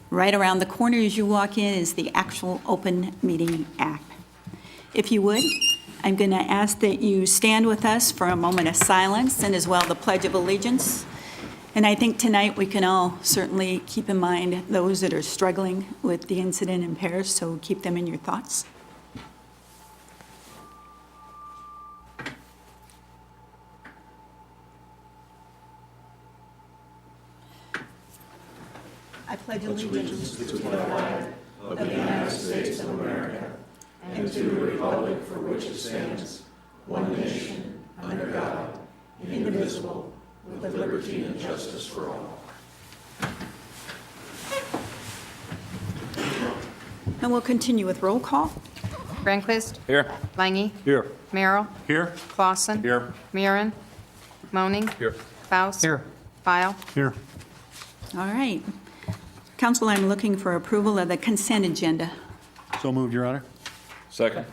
Right around the corner as you walk in is the actual Open Meeting Act. If you would, I'm going to ask that you stand with us for a moment of silence and as well the Pledge of Allegiance. And I think tonight we can all certainly keep in mind those that are struggling with the incident in Paris, so keep them in your thoughts. I pledge allegiance to the flag of the United States of America and to the republic for which it stands, one nation, under God, indivisible, with liberty and justice for all. And we'll continue with roll call. Granquist. Here. Lange. Here. Merrill. Here. Clausen. Here. Murin. Moaning. Here. Faust. Here. File. Here. All right. Council, I'm looking for approval of the consent agenda. So moved, Your Honor. Second.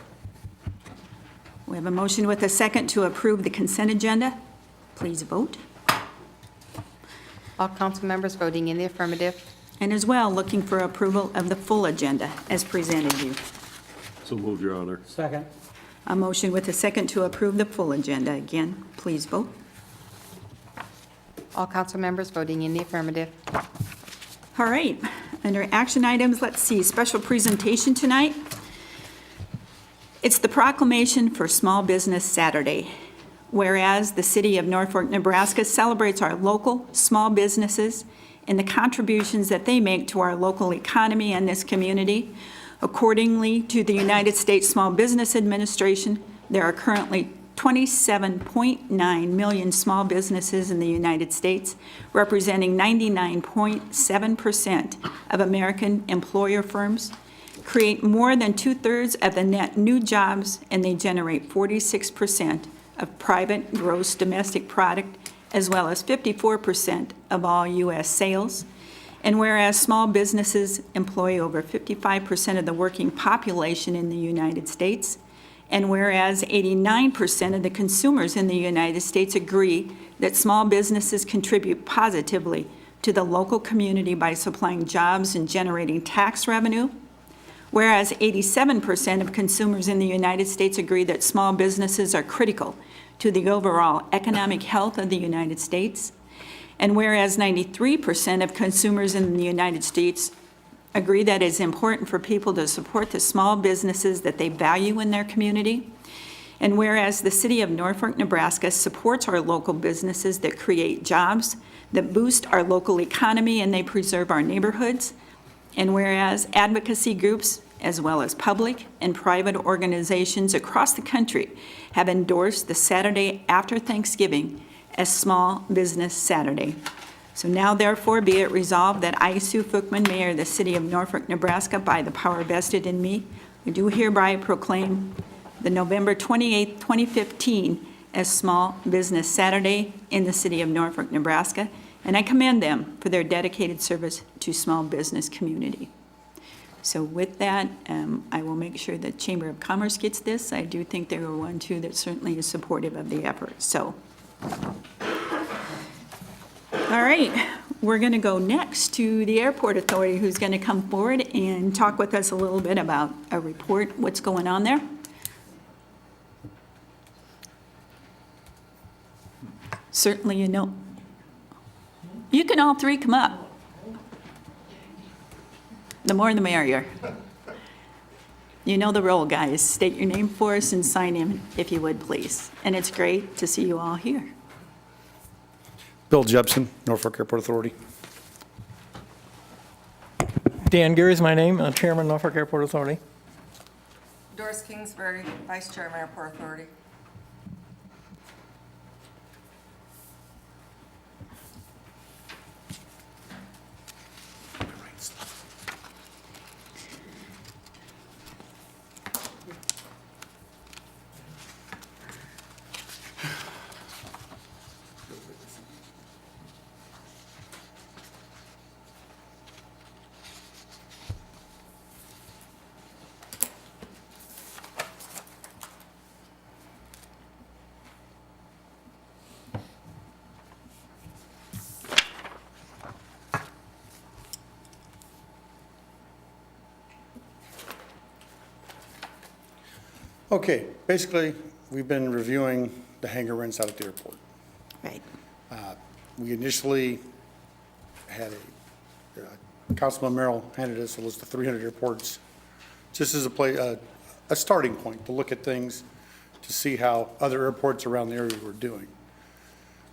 We have a motion with a second to approve the consent agenda. Please vote. All council members voting in the affirmative. And as well, looking for approval of the full agenda as presented to you. So moved, Your Honor. Second. A motion with a second to approve the full agenda. Again, please vote. All council members voting in the affirmative. All right, under action items, let's see, special presentation tonight. It's the proclamation for Small Business Saturday. Whereas the city of Norfolk, Nebraska celebrates our local small businesses and the contributions that they make to our local economy and this community. Accordingly to the United States Small Business Administration, there are currently 27.9 million small businesses in the United States, representing 99.7% of American employer firms, create more than 2/3 of the net new jobs, and they generate 46% of private gross domestic product, as well as 54% of all U.S. sales. And whereas small businesses employ over 55% of the working population in the United States, and whereas 89% of the consumers in the United States agree that small businesses contribute positively to the local community by supplying jobs and generating tax revenue, whereas 87% of consumers in the United States agree that small businesses are critical to the overall economic health of the United States, and whereas 93% of consumers in the United States agree that it's important for people to support the small businesses that they value in their community. And whereas the city of Norfolk, Nebraska supports our local businesses that create jobs, that boost our local economy, and they preserve our neighborhoods. And whereas advocacy groups, as well as public and private organizations across the country, have endorsed the Saturday after Thanksgiving as Small Business Saturday. So now therefore be it resolved that I, Sue Fookman, Mayor of the City of Norfolk, Nebraska, by the power vested in me, I do hereby proclaim the November 28, 2015 as Small Business Saturday in the City of Norfolk, Nebraska, and I commend them for their dedicated service to small business community. So with that, I will make sure that Chamber of Commerce gets this. I do think they were one, too, that certainly is supportive of the effort. So. All right, we're going to go next to the Airport Authority, who's going to come forward and talk with us a little bit about a report, what's going on there. Certainly, you know. You can all three come up. The more the merrier. You know the role, guys. State your name for us and sign in, if you would, please. And it's great to see you all here. Bill Jepson, Norfolk Airport Authority. Dan Geary is my name, Chairman, Norfolk Airport Authority. Doris Kingsbury, Vice Chairman, Airport Authority. Okay, basically, we've been reviewing the hangar rents out at the airport. Right. We initially had Councilman Merrill handed us a list of 300 airports, just as a starting point to look at things, to see how other airports around the area were doing.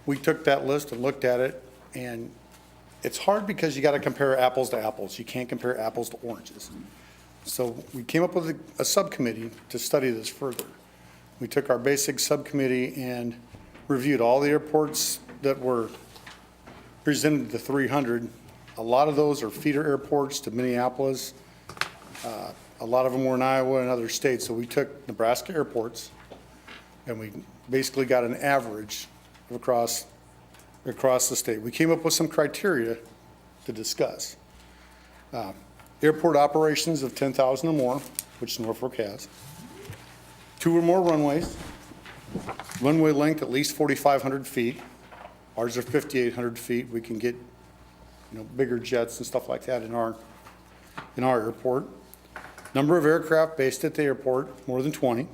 We took that list and looked at it, and it's hard because you got to compare apples to apples. You can't compare apples to oranges. So we came up with a subcommittee to study this further. We took our basic subcommittee and reviewed all the airports that were presented to 300. A lot of those are feeder airports to Minneapolis. A lot of them were in Iowa and other states. So we took Nebraska airports, and we basically got an average across the state. We came up with some criteria to discuss. Airport operations of 10,000 or more, which Norfolk has. 2 or more runways. Runway length at least 4,500 feet. Ours are 5,800 feet. We can get, bigger jets and stuff like that in our airport. Number of aircraft based at the airport, more than 20.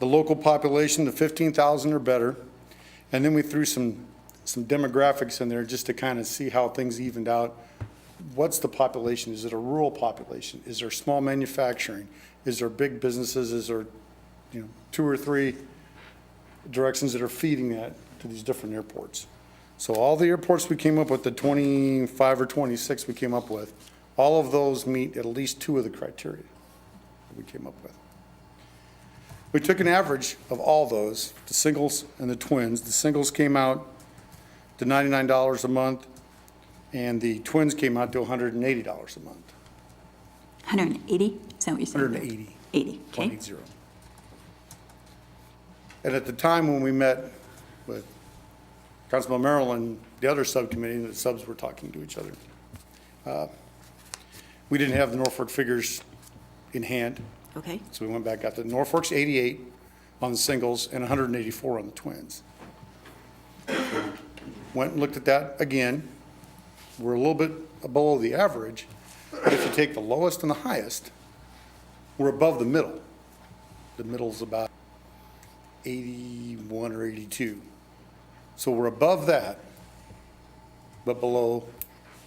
The local population to 15,000 or better. And then we threw some demographics in there just to kind of see how things evened out. What's the population? Is it a rural population? Is there small manufacturing? Is there big businesses? Is there, 2 or 3 directions that are feeding that to these different airports? So all the airports we came up with, the 25 or 26 we came up with, all of those meet at least 2 of the criteria that we came up with. We took an average of all those, the singles and the twins. The singles came out to $99 a month, and the twins came out to $180 a month. 180, is that what you said? 180. 80, okay. 180. And at the time when we met with Councilman Merrill and the other subcommittee, the subs were talking to each other, we didn't have the Norfolk figures in hand. Okay, So we went back, got the Norfolk's 88 on the singles and 184 on the twins. Went and looked at that again. We're a little bit below the average, but if you take the lowest and the highest, we're above the middle. The middle's about 81 or 82. So we're above that, but below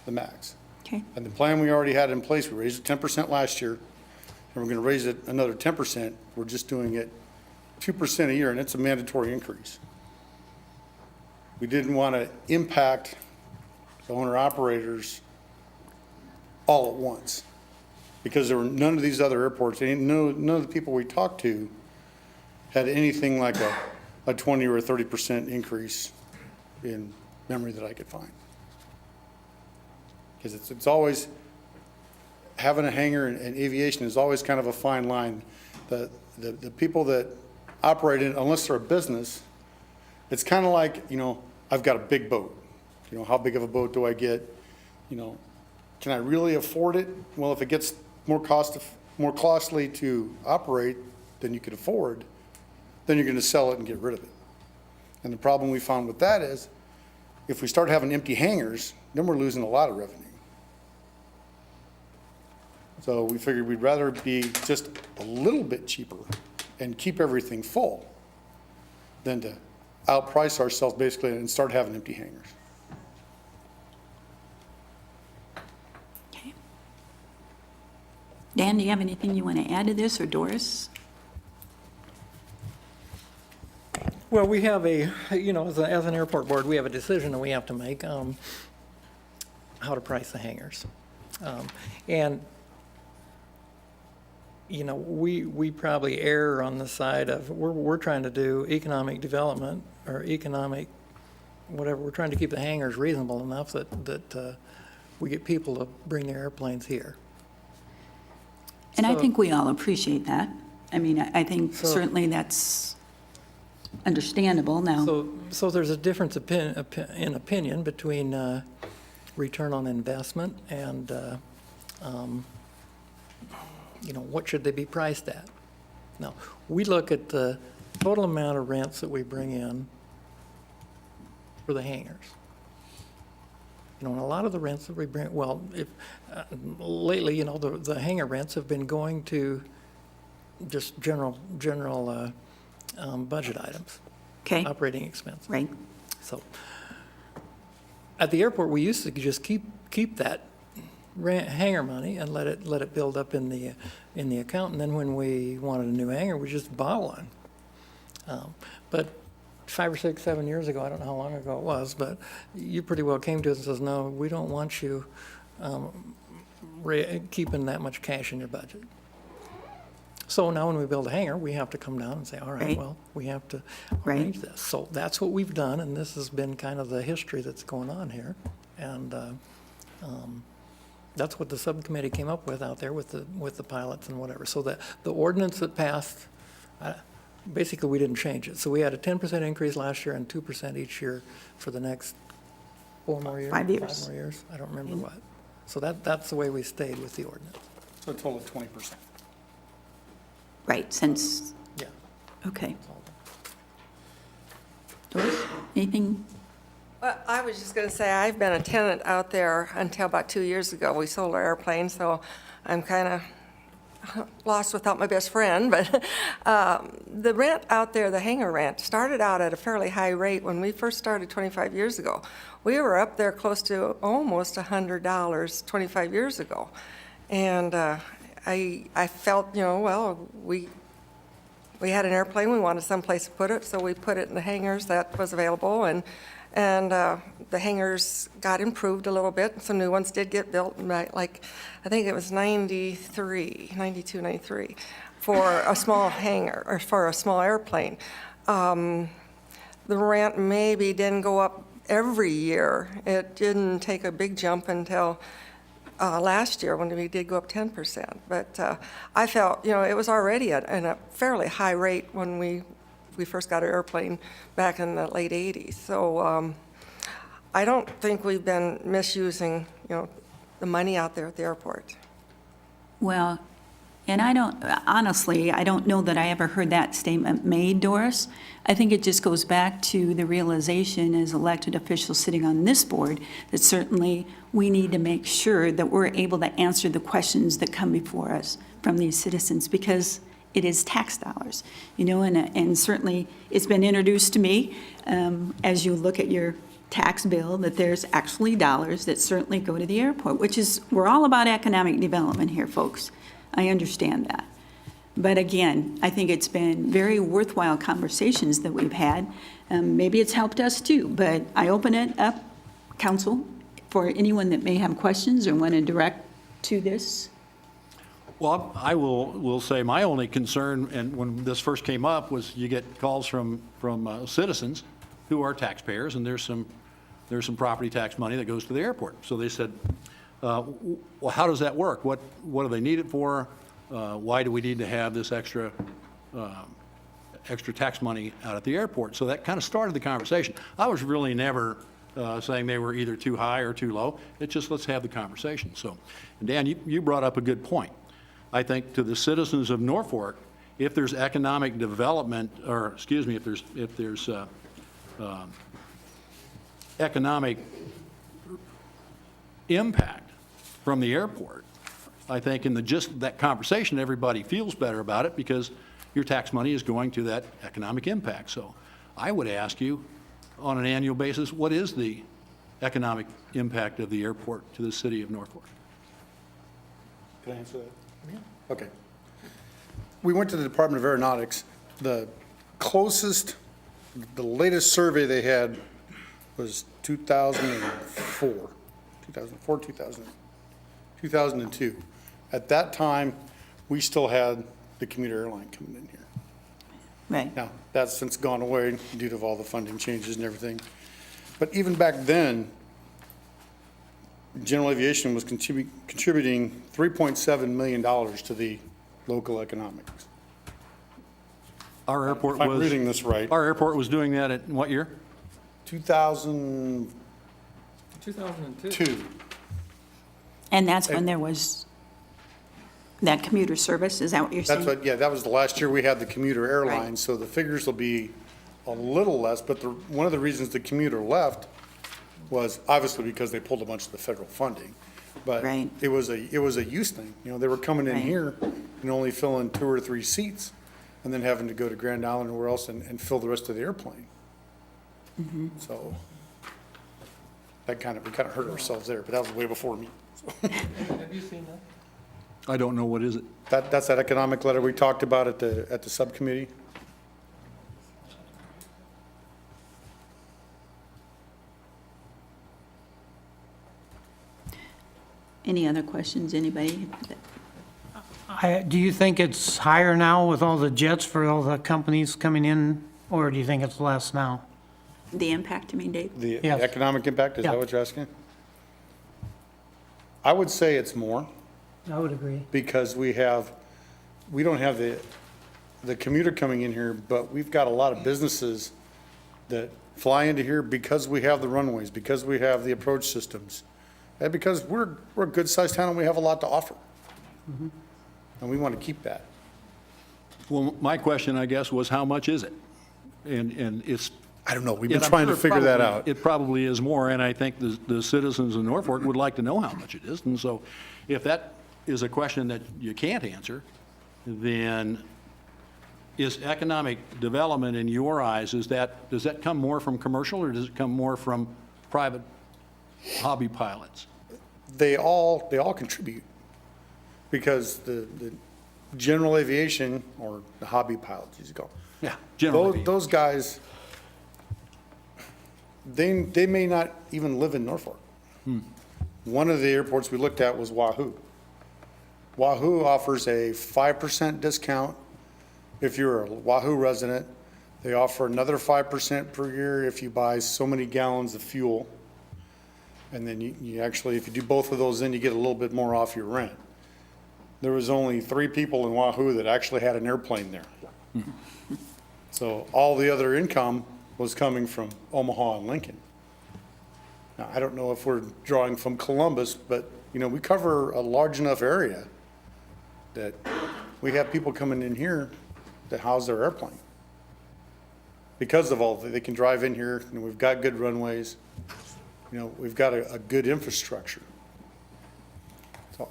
the max. okay, And the plan we already had in place, we raised it 10% last year, and we're going to raise it another 10%. We're just doing it 2% a year, and it's a mandatory increase. We didn't want to impact the owner-operators all at once, because there were none of these other airports, none of the people we talked to had anything like a 20 or a 30% increase in memory that I could find. Because it's always, having a hangar and aviation is always kind of a fine line. The people that operate in, unless they're a business, it's kind of like, I've got a big boat. How big of a boat do I get? Can I really afford it? Well, if it gets more costly to operate than you could afford, then you're going to sell it and get rid of it. And the problem we found with that is, if we start having empty hangars, then we're losing a lot of revenue. So we figured we'd rather be just a little bit cheaper and keep everything full than to outprice ourselves basically and start having empty hangars. okay. Dan, do you have anything you want to add to this, or Doris? Well, we have as an airport board, we have a decision that we have to make, how to price the hangars. And we probably err on the side of, we're trying to do economic development or economic, whatever, we're trying to keep the hangars reasonable enough that we get people to bring their airplanes here. And I So- think we all appreciate that. I mean, I think So- certainly that's understandable now. So there's a difference in opinion between return on investment and, what should they be priced at? Now, we look at the total amount of rents that we bring in for the hangars. And a lot of the rents that we bring, lately, the hangar rents have been going to just general budget items, Okay, operating expense. right, So at the airport, we used to just keep that hangar money and let it build up in the account. And then when we wanted a new hangar, we just bought one. But 5 or 6, 7 years ago, I don't know how long ago it was, but you pretty well came to us and says, no, we don't want you keeping that much cash in your budget. So now when we build a hangar, we have to come down and say, all right, Right. well, we have to Right. arrange this. So that's what we've done, and this has been kind of the history that's going on here. And that's what the subcommittee came up with out there with the pilots and whatever. So the ordinance that passed, basically, we didn't change it. So we had a 10% increase last year and 2% each year for the next 4 more years? 5 years. 5 more years, I don't remember what. So that's the way we stayed with the ordinance. So a total of 20%. right, since, Yeah. okay. Doris, anything? Well, I was just going to say, I've been a tenant out there until about 2 years ago. We sold our airplane, so I'm kind of lost without my best friend. But the rent out there, the hangar rent, started out at a fairly high rate when we first started 25 years ago. We were up there close to almost $100 25 years ago. And I felt, well, we had an airplane, we wanted someplace to put it, so we put it in the hangars that was available, and the hangars got improved a little bit. Some new ones did get built, like, I think it was 92, 93, for a small hangar, or for a small airplane. The rent maybe didn't go up every year. It didn't take a big jump until last year when we did go up 10%. But I felt, it was already at a fairly high rate when we first got our airplane back in the late 80s. So I don't think we've been misusing, the money out there at the airport. Well, and honestly, I don't know that I ever heard that statement made, Doris. I think it just goes back to the realization as elected officials sitting on this board that certainly we need to make sure that we're able to answer the questions that come before us from these citizens, because it is tax dollars, and certainly it's been introduced to me as you look at your tax bill that there's actually dollars that certainly go to the airport, we're all about economic development here, folks. I understand that. But again, I think it's been very worthwhile conversations that we've had. Maybe it's helped us too, but I open it up, council, for anyone that may have questions or want to direct to this. Well, I will say my only concern, and when this first came up, was you get calls from citizens who are taxpayers, and there's some property tax money that goes to the airport. So they said, well, how does that work? What do they need it for? Why do we need to have this extra tax money out at the airport? So that kind of started the conversation. I was really never saying they were either too high or too low. It's just, let's have the conversation. So, and Dan, you brought up a good point. I think to the citizens of Norfolk, if there's economic development, or excuse me, if there's economic impact from the airport, I think in just that conversation, everybody feels better about it because your tax money is going to that economic impact. So I would ask you, on an annual basis, what is the economic impact of the airport to the city of Norfolk? Can I answer that? Yeah. Okay. We went to the Department of Aeronautics. The latest survey they had was 2002. At that time, we still had the commuter airline coming in here. Right. Now, that's since gone away due to all the funding changes and everything. But even back then, general aviation was contributing $3.7 million to the local economics. Our airport If I'm was, reading this right, our airport was doing that at what year? 2002. 2002. And that's when there was that commuter service, is that what you're saying? That's what, yeah, that was the last year we had the commuter Right. airlines, so the figures will be a little less, but one of the reasons the commuter left was obviously because they pulled a bunch of the federal funding. But Right. it was a use thing, they were coming in Right. here and only fill in 2 or 3 seats, and then having to go to Grand Island or where else and fill the rest of the airplane. So we kind of hurt ourselves there, but that was way before me. Have you seen that? I don't know, what is it? That's that economic letter we talked about at the subcommittee. Any other questions, anybody? Do you think it's higher now with all the jets for all the companies coming in, or do you think it's less now? The impact, you mean, Dave? The Yes. economic impact, is Yeah. that what you're asking? I would say it's more, I would agree. because we don't have the commuter coming in here, but we've got a lot of businesses that fly into here because we have the runways, because we have the approach systems, and because we're a good-sized town and we have a lot to offer. And we want to keep that. Well, my question, I guess, was how much is it? And it's. I don't know, we've been and I'm trying to sure figure that probably- out. It probably is more, and I think the citizens of Norfolk would like to know how much it is. And so if that is a question that you can't answer, then is economic development in your eyes, does that come more from commercial, or does it come more from private hobby pilots? They all contribute, because the general aviation, or the hobby pilots, as you call Yeah, generally. those guys, they may not even live in Norfolk. One of the airports we looked at was Wahoo. Wahoo offers a 5% discount if you're a Wahoo resident. They offer another 5% per year if you buy so many gallons of fuel. And then you actually, if you do both of those, then you get a little bit more off your rent. There was only 3 people in Wahoo that actually had an airplane there. So all the other income was coming from Omaha and Lincoln. Now, I don't know if we're drawing from Columbus, but, we cover a large enough area that we have people coming in here to house their airplane. Because of all, they can drive in here, and we've got good runways, we've got a good infrastructure. So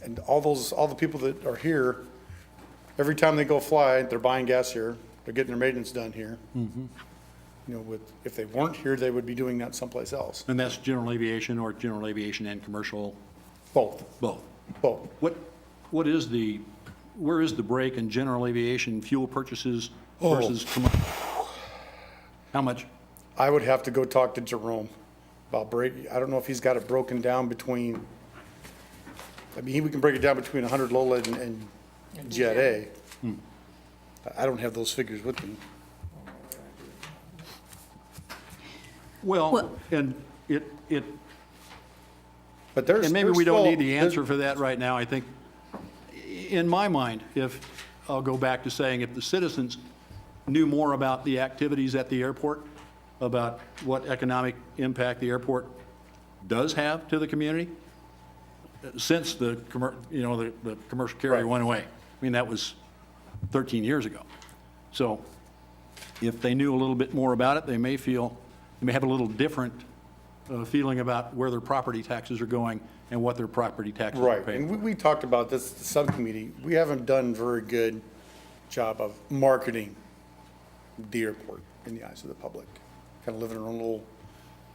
and all the people that are here, every time they go fly, they're buying gas here, they're getting their maintenance done here. If they weren't here, they would be doing that someplace else. And that's general aviation, or general aviation and commercial, Both, both? both. Where is the break in general aviation fuel purchases Oh. versus commercial? How much? I would have to go talk to Jerome about I don't know if he's got it broken down between, we can break it down between 100 Lola and Jet A. I don't have those figures with me. Well, and But there's. and maybe there's we don't still- need the answer for that right now. I think, in my mind, I'll go back to saying, if the citizens knew more about the activities at the airport, about what economic impact the airport does have to the community, since the commercial carrier Right. went away. I mean, that was 13 years ago. So if they knew a little bit more about it, they may have a little different feeling about where their property taxes are going and what their property taxes are Right, paying. and we talked about this, the subcommittee, we haven't done a very good job of marketing the airport in the eyes of the public. Kind of living in our own little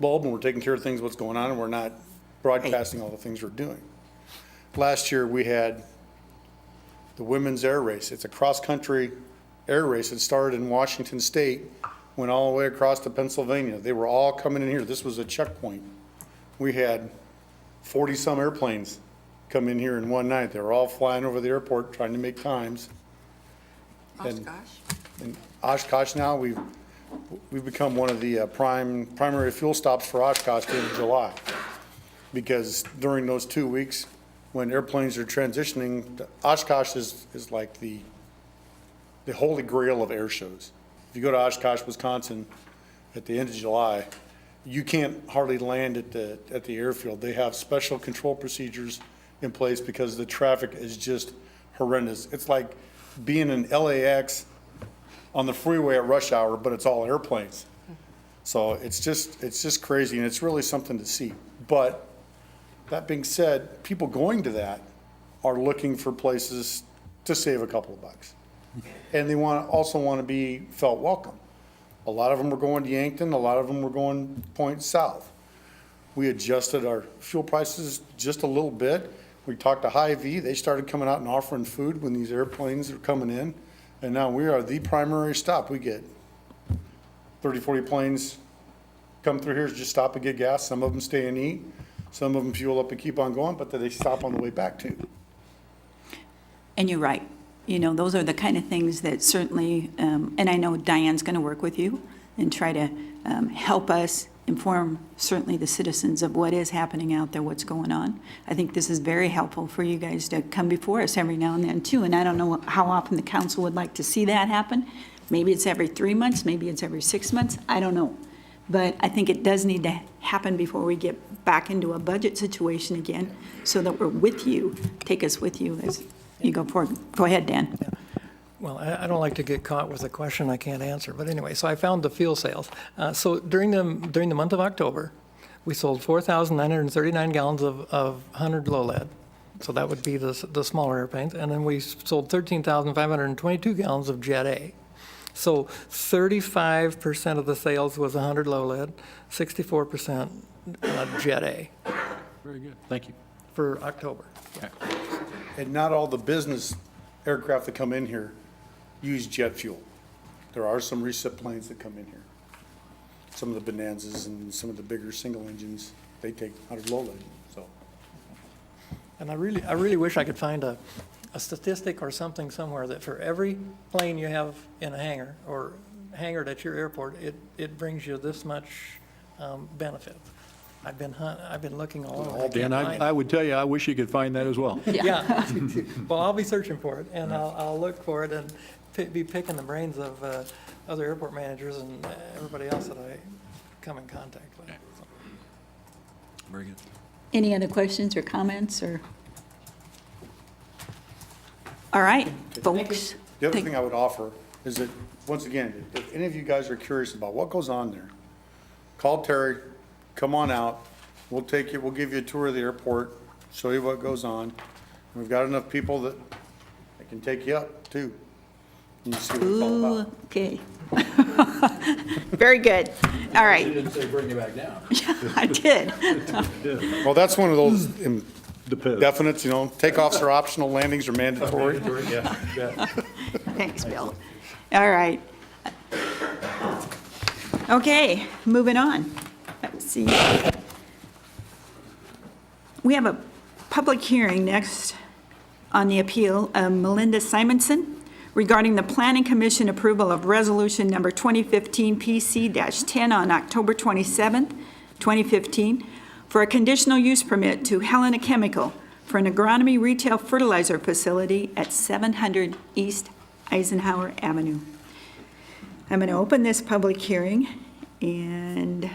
bulb, and we're taking care of things, what's going on, and we're not broadcasting all the things we're doing. Last year, we had the women's air race. It's a cross-country air race. It started in Washington State, went all the way across to Pennsylvania. They were all coming in here. This was a checkpoint. We had 40-some airplanes come in here in one night. They were all flying over the airport, trying to make times. And- In Oshkosh now, we've become one of the primary fuel stops for Oshkosh in July. Because during those 2 weeks, when airplanes are transitioning, Oshkosh is like the holy grail of air shows. If you go to Oshkosh, Wisconsin, at the end of July, you can't hardly land at the airfield. They have special control procedures in place because the traffic is just horrendous. It's like being in LAX on the freeway at rush hour, but it's all airplanes. So it's just crazy, and it's really something to see. But that being said, people going to that are looking for places to save a couple of bucks. And they also want to be felt welcome. A lot of them were going to Yankton, a lot of them were going point south. We adjusted our fuel prices just a little bit. We talked to Hy-Vee, they started coming out and offering food when these airplanes are coming in. And now we are the primary stop. We get 30, 40 planes come through here, just stop and get gas. Some of them stay and eat. Some of them fuel up and keep on going, but then they stop on the way back too. And you're right. You know, those are the kind of things that certainly, and I know Diane's going to work with you and try to help us inform certainly the citizens of what is happening out there, what's going on. I think this is very helpful for you guys to come before us every now and then too. And I don't know how often the council would like to see that happen. Maybe it's every 3 months, maybe it's every 6 months, I don't know. But I think it does need to happen before we get back into a budget situation again, so that we're with you, take us with you as you go forward. Go ahead, Dan. Well, I don't like to get caught with a question I can't answer, but anyway, so I found the fuel sales. So during the month of October, we sold 4,939 gallons of 100 low lead. So that would be the smaller airplanes. And then we sold 13,522 gallons of Jet A. So 35% of the sales was 100 low lead, 64% Jet A Very good. Thank you. for October. And not all the business aircraft that come in here use jet fuel. There are some recip planes that come in here. Some of the Bonanzas and some of the bigger single engines, they take 100 low lead, so. And I really wish I could find a statistic or something somewhere that for every plane you have in a hangar or hangared at your airport, it brings you this much benefit. I've been looking all over. I Dan, can't find it. I would tell you, I wish you could find that as well. Yeah, well, I'll be searching for it, and I'll look for it and be picking the brains of other airport managers and everybody else that I come in contact with. So. Very good. Any other questions or comments, or? All right, folks. The other thing I would offer is that, once again, if any of you guys are curious about what goes on there, call Terry, come on out, we'll take you, we'll give you a tour of the airport, show you what goes on. We've got enough people that can take you up too. You can see what it's all Ooh, about. okay. Very good. All right. didn't say bring you back down. I did. Well, that's one of those definites, you know, takeoffs are optional, landings are mandatory. Yeah, yeah. Thanks, Bill. All right. Okay, moving on. Let's see. We have a public hearing next on the appeal of Melinda Simonson regarding the Planning Commission approval of Resolution Number 2015 PC-10 on October 27th, 2015, for a conditional use permit to Helena Chemical for an agronomy retail fertilizer facility at 700 East Eisenhower Avenue. I'm going to open this public hearing, and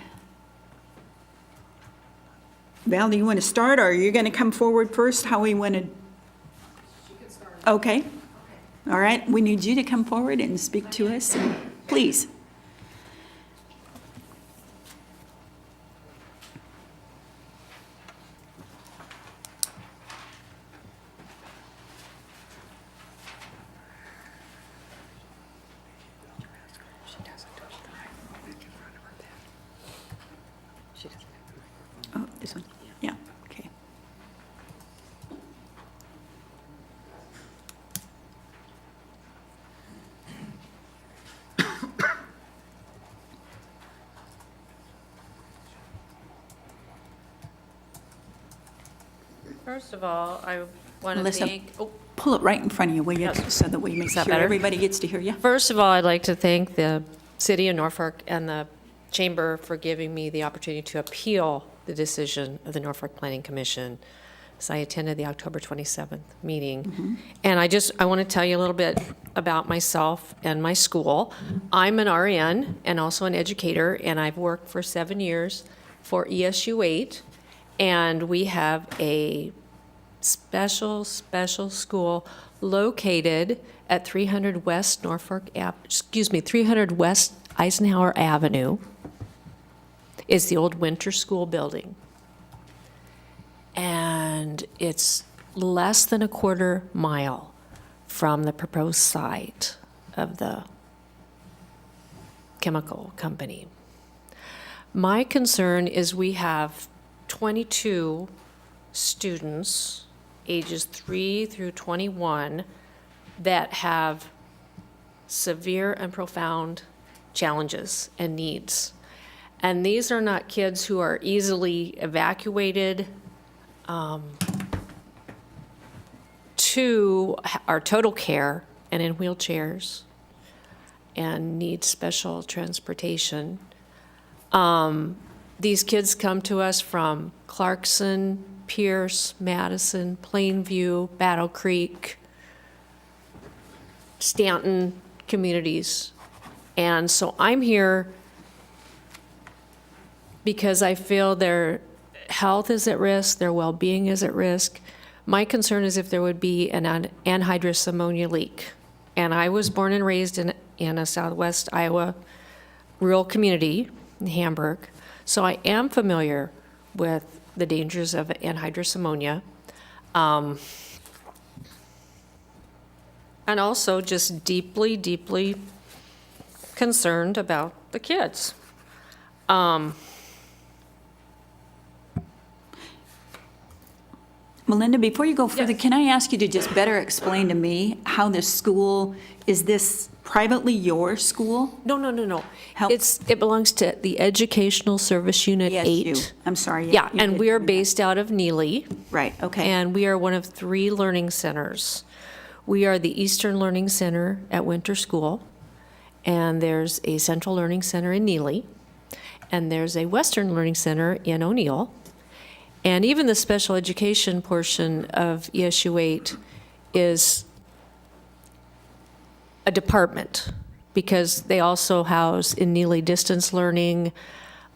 Val, do you want to start, or are you going to come forward first? How we want to? She can start. Okay. All right, we need you to come forward and speak to us, and please. Oh, this one? Yeah, okay. First of all, I want to Melissa, thank, pull it right in front of you, will you, Yes. so that we make that sure better? everybody gets to hear you? first of all, I'd like to thank the City of Norfolk and the Chamber for giving me the opportunity to appeal the decision of the Norfolk Planning Commission. So I attended the October 27th meeting. And I want to tell you a little bit about myself and my school. I'm an RN and also an educator, and I've worked for 7 years for ESU 8. And we have a special school located at 300 West 300 West Eisenhower Avenue. It's the old Winter School building. And it's less than a quarter mile from the proposed site of the chemical company. My concern is we have 22 students, ages 3 through 21, that have severe and profound challenges and needs. And these are not kids who are easily evacuated to our total care and in wheelchairs and need special transportation. These kids come to us from Clarkson, Pierce, Madison, Plainview, Battle Creek, Stanton communities. And so I'm here because I feel their health is at risk, their well-being is at risk. My concern is if there would be an anhydrous ammonia leak. And I was born and raised in a southwest Iowa rural community in Hamburg, so I am familiar with the dangers of anhydrous ammonia. And also just deeply, deeply concerned about the kids. Melinda, before you go further, can I ask you to just better explain to me how this school, is this privately your school? No. Help. It belongs to the Educational Service Unit 8. ESU. I'm sorry. Yeah, you and did we are say that. based out of Neely. Right, okay. And we are one of 3 learning centers. We are the Eastern Learning Center at Winter School, and there's a Central Learning Center in Neely, and there's a Western Learning Center in O'Neill. And even the special education portion of ESU 8 is a department, because they also house in Neely distance learning,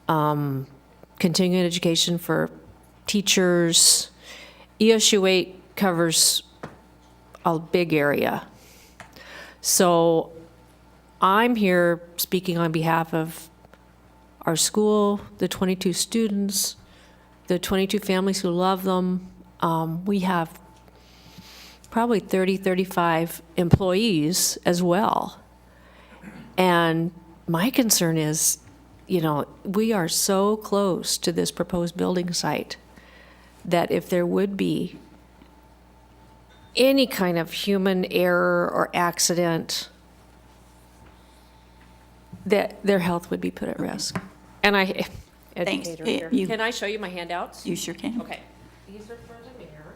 continuing education for teachers. ESU 8 covers a big area. So I'm here speaking on behalf of our school, the 22 students, the 22 families who love them. We have probably 30, 35 employees as well. And my concern is, we are so close to this proposed building site that if there would be any kind of human error or accident, that their health would be put at risk. And Thanks. educator here. You- Can I show you my handouts? You sure can. Okay. These are for the mayor.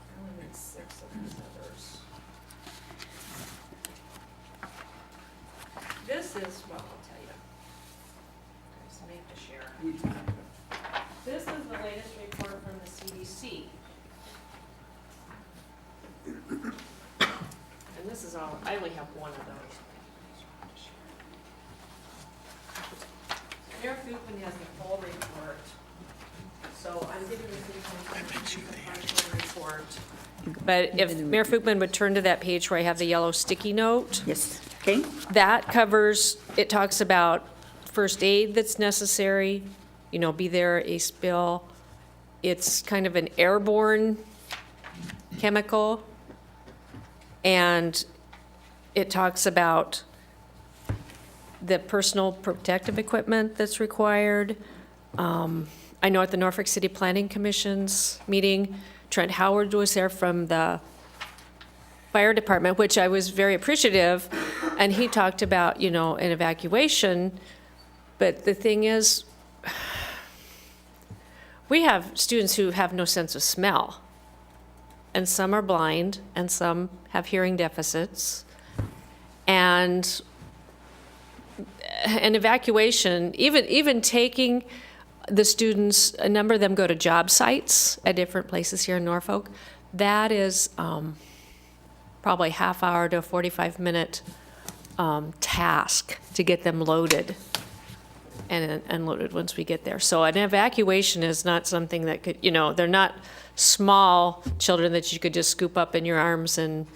I only need 6 of these others. This is, well, I'll tell you. There's something to share. This is the latest report from the CDC. And this is all, I only have one of those. Mayor Foopman has the full report, so I'm giving the report. But if Mayor Foopman would turn to that page where I have the yellow sticky note, Yes, okay. that covers, it talks about first aid that's necessary, be there a spill. It's kind of an airborne chemical, and it talks about the personal protective equipment that's required. I know at the Norfolk City Planning Commission's meeting, Trent Howard was there from the fire department, which I was very appreciative, and he talked about, an evacuation. But the thing is, we have students who have no sense of smell, and some are blind, and some have hearing deficits, and an evacuation, even taking the students, a number of them go to job sites at different places here in Norfolk. That is probably a half hour to a 45-minute task to get them loaded and unloaded once we get there. So an evacuation is not something that could, they're not small children that you could just scoop up in your arms and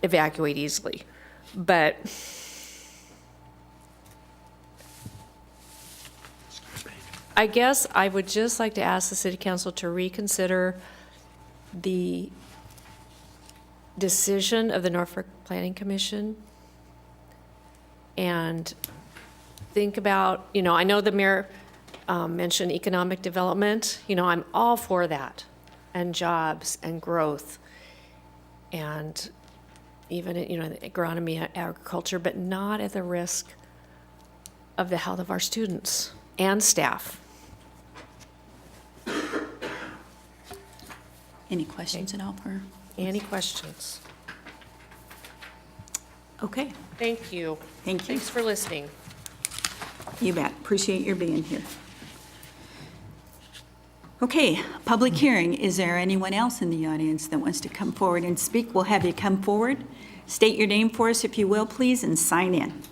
evacuate easily. But I guess I would just like to ask the city council to reconsider the decision of the Norfolk Planning Commission and think about, I know the mayor mentioned economic development. I'm all for that, and jobs and growth, and even, the agronomy, agriculture, but not at the risk of the health of our students and staff. Any questions at all for? Any questions? Okay, Thank you. thank you. Thanks for listening. You bet. Appreciate your being here. Okay, public hearing. Is there anyone else in the audience that wants to come forward and speak? We'll have you come forward. State your name for us, if you will, please, and sign in.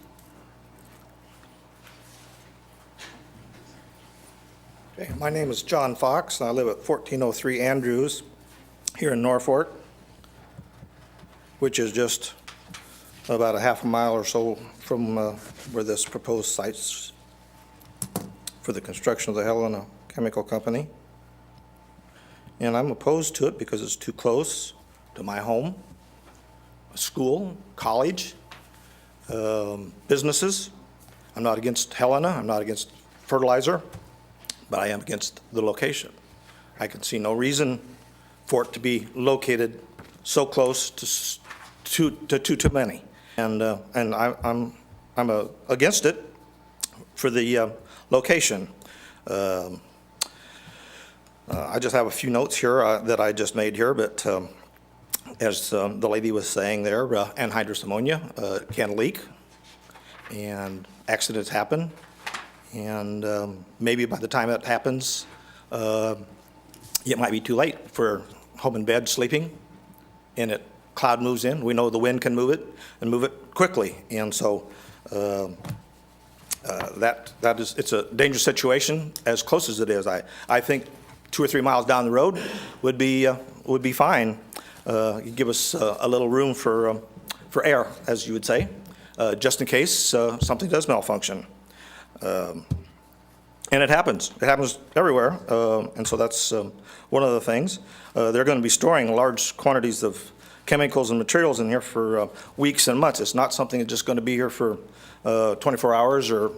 Okay, my name is John Fox, and I live at 1403 Andrews here in Norfolk, which is just about a half a mile or so from where this proposed site's for the construction of the Helena Chemical Company. And I'm opposed to it because it's too close to my home, school, college, businesses. I'm not against Helena, I'm not against fertilizer, but I am against the location. I can see no reason for it to be located so close to too many. And I'm against it for the location. I just have a few notes here that I just made here, but as the lady was saying there, anhydrous ammonia can leak, and accidents happen, and maybe by the time that happens, it might be too late for home in bed sleeping, and cloud moves in. We know the wind can move it and move it quickly, and so it's a dangerous situation as close as it is. I think 2 or 3 miles down the road would be fine. Give us a little room for air, as you would say, just in case something does malfunction. And it happens. It happens everywhere, and so that's one of the things. They're going to be storing large quantities of chemicals and materials in here for weeks and months. It's not something that's just going to be here for 24 hours or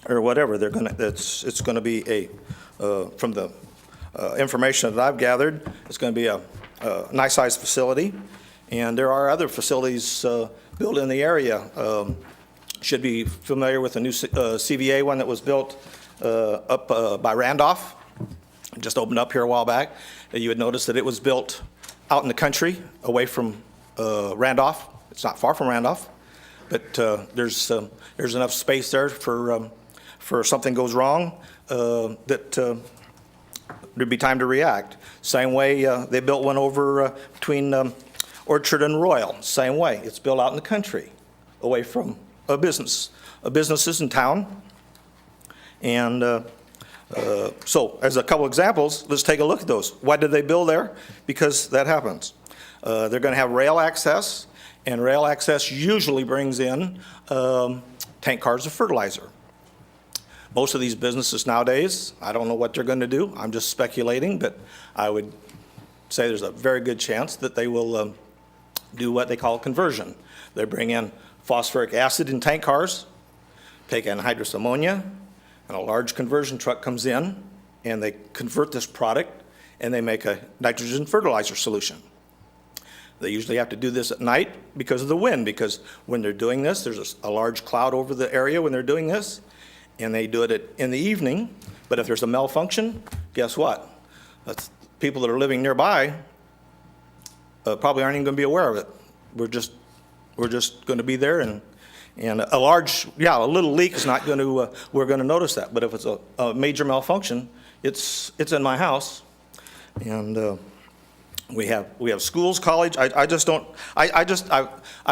whatever. It's going to be from the information that I've gathered, it's going to be a nice-sized facility, and there are other facilities built in the area. Should be familiar with the new CVA one that was built up by Randolph, just opened up here a while back. You would notice that it was built out in the country, away from Randolph. It's not far from Randolph, but there's enough space there for something goes wrong that there'd be time to react. Same way they built one over between Orchard and Royal. Same way, it's built out in the country, away from a businesses in town. And so, as a couple examples, let's take a look at those. Why did they build there? Because that happens. They're going to have rail access, and rail access usually brings in tank cars of fertilizer. Most of these businesses nowadays, I don't know what they're going to do. I'm just speculating, but I would say there's a very good chance that they will do what they call conversion. They bring in phosphoric acid in tank cars, take anhydrous ammonia, and a large conversion truck comes in, and they convert this product, and they make a nitrogen fertilizer solution. They usually have to do this at night because of the wind, because when they're doing this, there's a large cloud over the area when they're doing this, and they do it in the evening. But if there's a malfunction, guess what? That's people that are living nearby probably aren't even going to be aware of it. We're just going to be there, and a little leak is not going to. We're going to notice that. But if it's a major malfunction, it's in my house, and we have schools, college. I've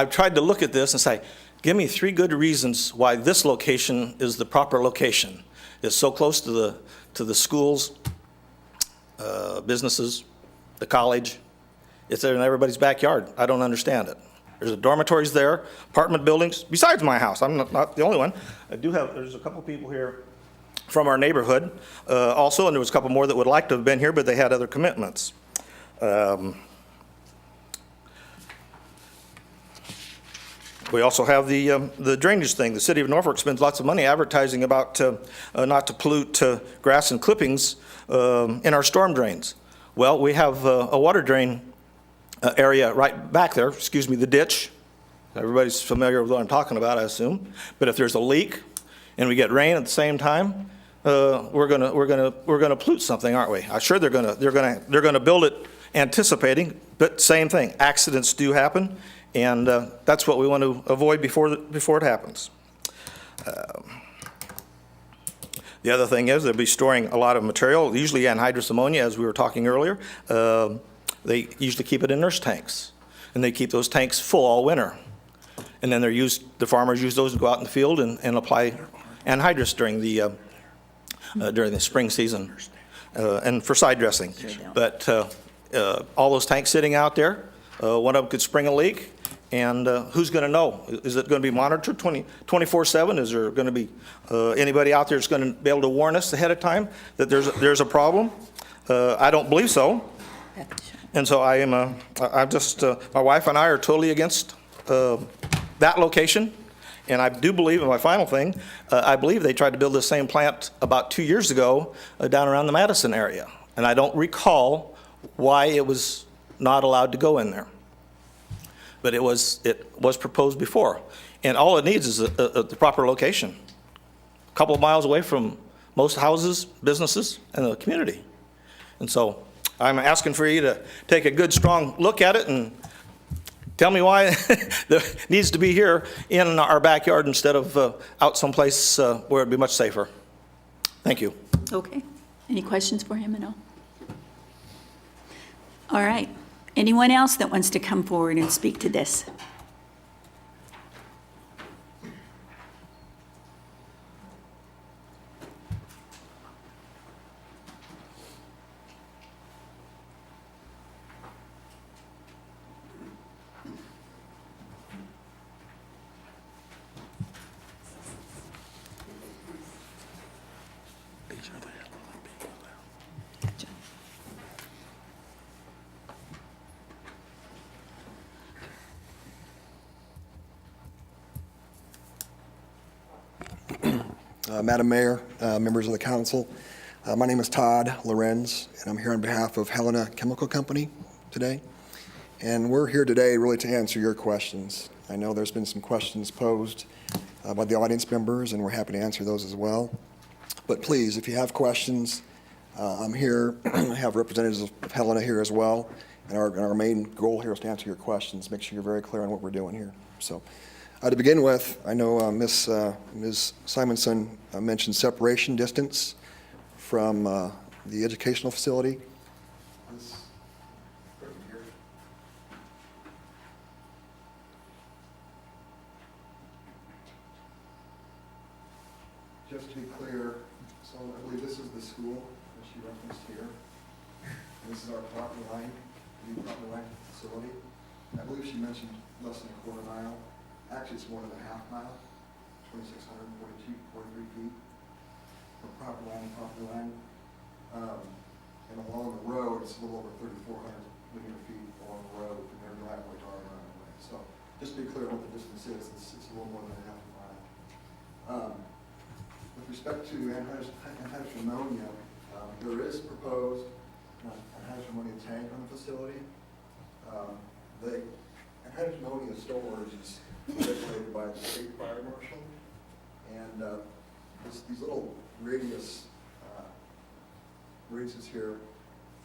tried to look at this and say, give me 3 good reasons why this location is the proper location. It's so close to the schools, businesses, the college. It's in everybody's backyard. I don't understand it. There's dormitories there, apartment buildings, besides my house. I'm not the only one. There's a couple people here from our neighborhood also, and there was a couple more that would like to have been here, but they had other commitments. We also have the drainage thing. The city of Norfolk spends lots of money advertising about not to pollute grass and clippings in our storm drains. Well, we have a water drain area right back there, excuse me, the ditch. Everybody's familiar with what I'm talking about, I assume. But if there's a leak and we get rain at the same time, we're gonna pollute something, aren't we? I'm sure they're gonna build it anticipating, but same thing. Accidents do happen. And that's what we want to avoid before it happens. The other thing is they'll be storing a lot of material, usually anhydrous ammonia, as we were talking earlier. They usually keep it in nurse tanks, and they keep those tanks full all winter. And then the farmers use those to go out in the field and apply anhydrous during the spring season and for side dressing. But all those tanks sitting out there, one of them could spring a leak. And who's going to know? Is it going to be monitored 24/7? Is there going to be anybody out there that's going to be able to warn us ahead of time that there's a problem? I don't believe so. And so my wife and I are totally against that location. And I do believe, in my final thing, I believe they tried to build the same plant about 2 years ago down around the Madison area. And I don't recall why it was not allowed to go in there. But it was proposed before. And all it needs is the proper location. A couple of miles away from most houses, businesses, and the community. And so I'm asking for you to take a good, strong look at it and tell me why it needs to be here in our backyard instead of out someplace where it'd be much safer. Thank you. Okay. Any questions for him at all? All right. Anyone else that wants to come forward and speak to this? Madam Mayor, members of the council, my name is Todd Lorenz, and I'm here on behalf of Helena Chemical Company today. And we're here today really to answer your questions. I know there's been some questions posed by the audience members, and we're happy to answer those as well. But please, if you have questions, I'm here. I have representatives of Helena here as well. And our main goal here is to answer your questions, make sure you're very clear on what we're doing here. So. To begin with, I know Ms. Simonson mentioned separation distance from the educational facility. This right here. Just to be clear, so I believe this is the school that she referenced here. And this is our property line, the property line facility. I believe she mentioned less than a quarter mile. Actually, it's more than a half mile, 2,643 feet from property line to property line. And along the road, it's a little over 3,400 linear feet along the road from their driveway to our driveway. So just to be clear what the distance is, it's a little more than a half a mile. With respect to anhydrous ammonia, there is proposed anhydrous ammonia tank on the facility. The anhydrous ammonia storage is regulated by the state fire marshal, and these little radiuses here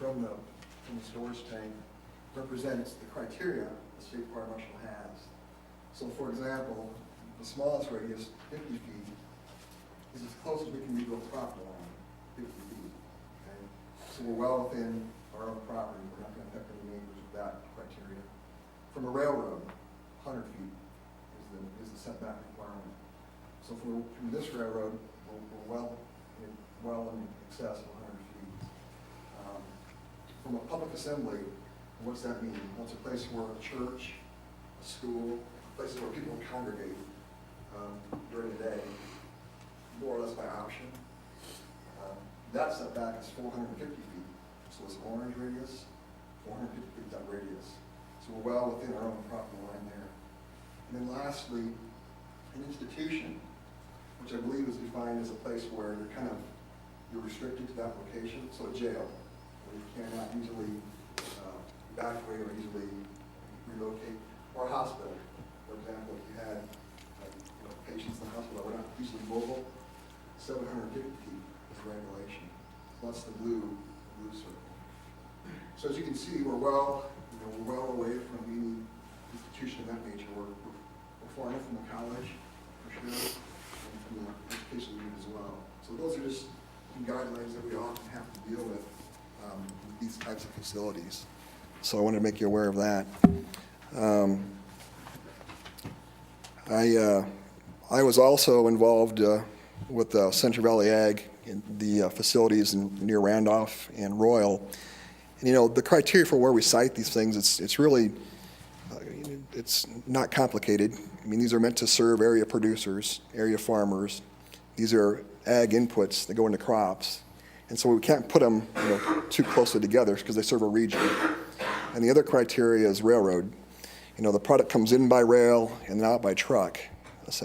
from the storage tank represents the criteria the state fire marshal has. So, for example, the smallest radius, 50 feet, is as close as we can be to a property line, 50 feet. Okay? So we're well within our own property. We're not going to affect any neighbors with that criteria. From a railroad, 100 feet is the setback requirement. So from this railroad, we're well in excess of 100 feet. From a public assembly, what's that mean? Well, it's a place where a church, a school, places where people congregate during the day, more or less by option. That setback is 450 feet. So it's orange radius, 450 feet that radius. So we're well within our own property line there. And then lastly, an institution, which I believe is defined as a place where you're restricted to that location, so a jail, where you cannot easily evacuate or easily relocate, or a hospital. For example, if you had patients in the hospital that were not easily mobile, 750 feet is the regulation. So that's the blue circle. So as you can see, we're well away from any institution of that nature. We're far enough from the college, for sure, and from the education unit as well. So those are just some guidelines that we often have to deal with these types of facilities. So I wanted to make you aware of that. I was also involved with Central Valley Ag in the facilities near Randolph and Royal. And, the criteria for where we site these things, it's really, it's not complicated. I mean, these are meant to serve area producers, area farmers. These are ag inputs that go into crops. And so we can't put them too closely together because they serve a region. And the other criteria is railroad. The product comes in by rail and out by truck.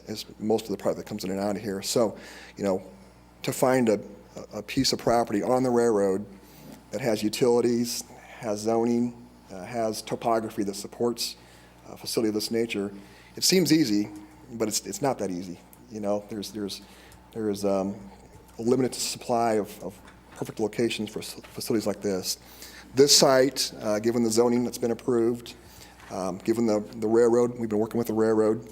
Is most of the product that comes in and out of here. So, to find a piece of property on the railroad that has utilities, has zoning, has topography that supports a facility of this nature, it seems easy, but it's not that easy. There's a limited supply of perfect locations for facilities like this. This site, given the zoning that's been approved, given the railroad, we've been working with the railroad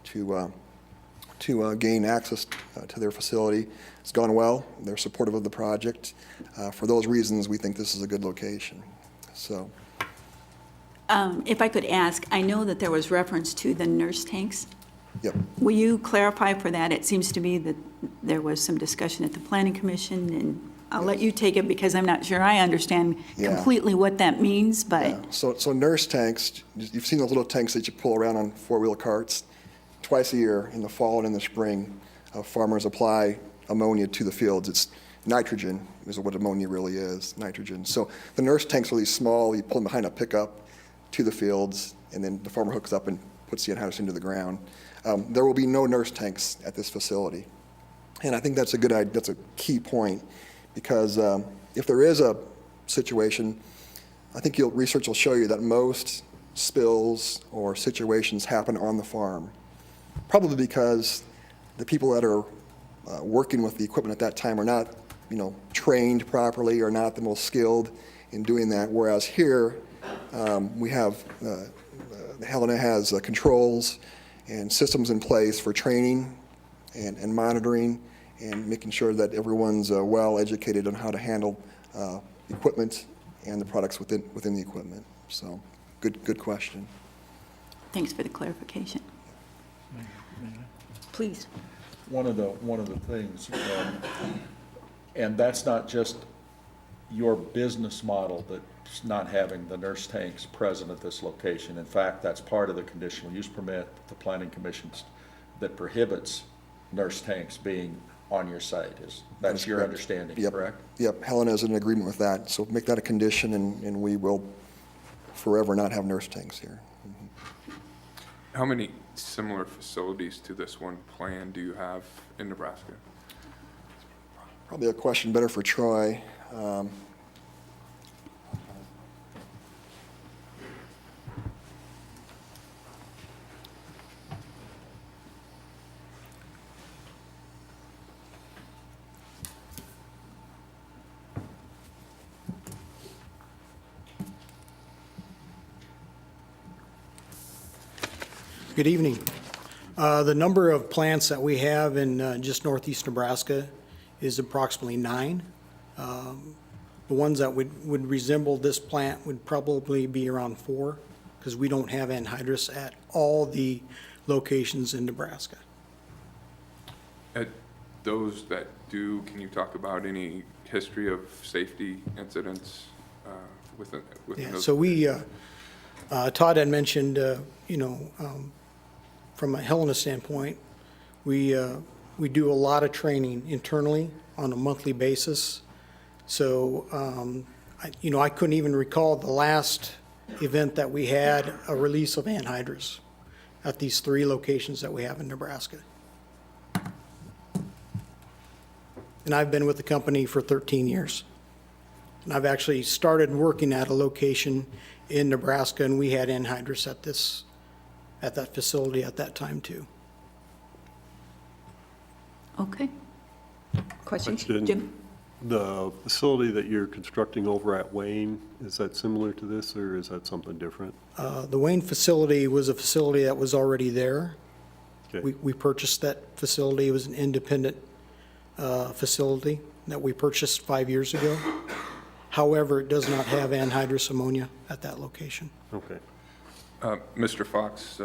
to gain access to their facility. It's gone well. They're supportive of the project. For those reasons, we think this is a good location. So, If I could ask, I know that there was reference to the nurse tanks. Yep. Will you clarify for that? It seems to me that there was some discussion at the Planning Commission, and I'll let you take it because I'm not sure I understand Yeah. completely what that means, but. Yeah. So nurse tanks, you've seen those little tanks that you pull around on four-wheel carts. Twice a year, in the fall and in the spring, farmers apply ammonia to the fields. It's nitrogen is what ammonia really is, nitrogen. So the nurse tanks are these small, you pull them behind a pickup to the fields, and then the farmer hooks up and puts the anhydrous into the ground. There will be no nurse tanks at this facility. And I think that's a key point, because if there is a situation, I think research will show you that most spills or situations happen on the farm. Probably because the people that are working with the equipment at that time are not, trained properly, or not the most skilled in doing that. Whereas here, we have, Helena has controls and systems in place for training and monitoring and making sure that everyone's well educated on how to handle equipment and the products within the equipment. So, good question. Thanks for the clarification. Please. One of the things, and that's not just your business model that's not having the nurse tanks present at this location. In fact, that's part of the conditional use permit, the Planning Commission's, that prohibits nurse tanks being on your site. That's your understanding, Yep. correct? Yep, Helena is in agreement with that, so make that a condition, and we will forever not have nurse tanks here. How many similar facilities to this one plan do you have in Nebraska? Probably a question better for Troy. Good evening. The number of plants that we have in just northeast Nebraska is approximately 9. The ones that would resemble this plant would probably be around 4, because we don't have anhydrous at all the locations in Nebraska. At those that do, can you talk about any history of safety incidents within Yeah, those? so we, Todd had mentioned, from a Helena standpoint, we do a lot of training internally on a monthly basis. So I couldn't even recall the last event that we had a release of anhydrous at these 3 locations that we have in Nebraska. And I've been with the company for 13 years. And I've actually started working at a location in Nebraska, and we had anhydrous at that facility at that time too. Okay. Questions? Question. Jim? The facility that you're constructing over at Wayne, is that similar to this, or is that something different? The Wayne facility was a facility that was already there. Okay. We purchased that facility. It was an independent facility that we purchased 5 years ago. However, it does not have anhydrous ammonia at that location. Okay. Mr. Fox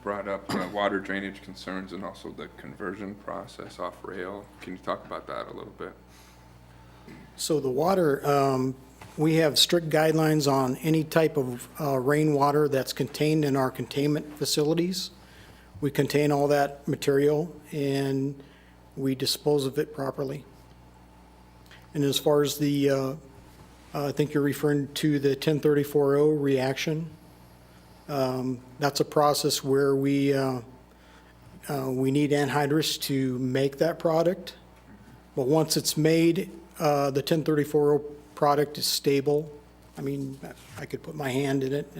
brought up water drainage concerns and also the conversion process off rail. Can you talk about that a little bit? So the water, we have strict guidelines on any type of rainwater that's contained in our containment facilities. We contain all that material and we dispose of it properly. And as far as the, I think you're referring to the 1034-0 reaction. That's a process where we need anhydrous to make that product. But once it's made, the 1034-0 product is stable. I mean, I could put my hand in it.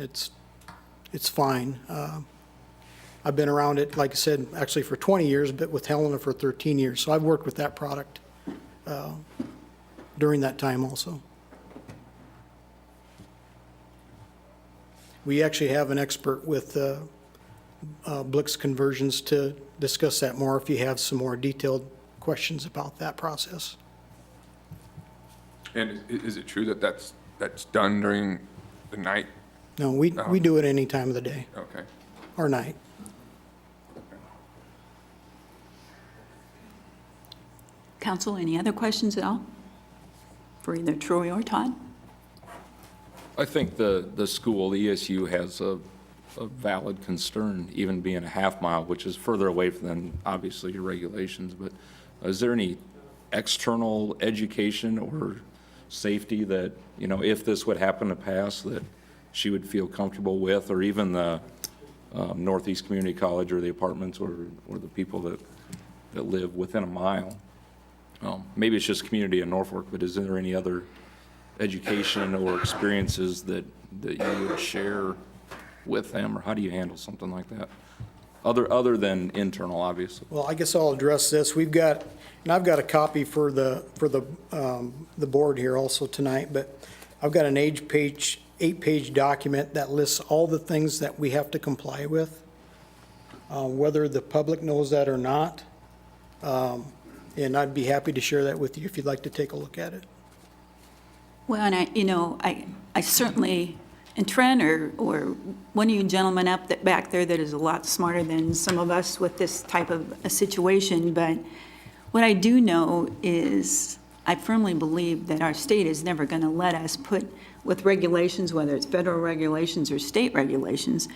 It's fine. I've been around it, like I said, actually for 20 years, but with Helena for 13 years. So I've worked with that product during that time also. We actually have an expert with Blix Conversions to discuss that more if you have some more detailed questions about that process. And is it true that that's done during the night? No, we do it any time of the day Okay. or night. Council, any other questions at all for either Troy or Todd? I think the school, the ESU, has a valid concern, even being a half mile, which is further away than obviously your regulations. But is there any external education or safety that, if this would happen to pass, that she would feel comfortable with, or even the Northeast Community College or the apartments or the people that live within a mile? Maybe it's just community in Norfolk, but is there any other education or experiences that you would share with them, or how do you handle something like that? Other than internal, obviously. Well, I guess I'll address this. We've got, and I've got a copy for the board here also tonight, but I've got an 8-page document that lists all the things that we have to comply with, whether the public knows that or not. And I'd be happy to share that with you if you'd like to take a look at it. Well, and I certainly, and Trent or one of you gentlemen back there that is a lot smarter than some of us with this type of a situation, but what I do know is I firmly believe that our state is never going to let us put, with regulations, whether it's federal regulations or state regulations,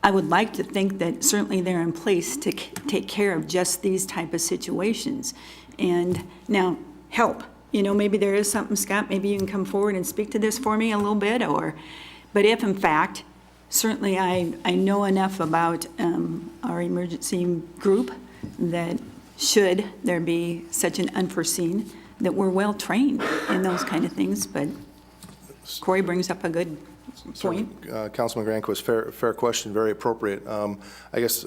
I would like to think that certainly they're in place to take care of just these type of situations. And now, help. Maybe there is something, Scott, maybe you can come forward and speak to this for me a little bit, but if in fact, certainly I know enough about our emergency group that should there be such an unforeseen, that we're well-trained in those kind of things, but Corey brings up a good point. Councilman Granquist, fair question, very appropriate. I guess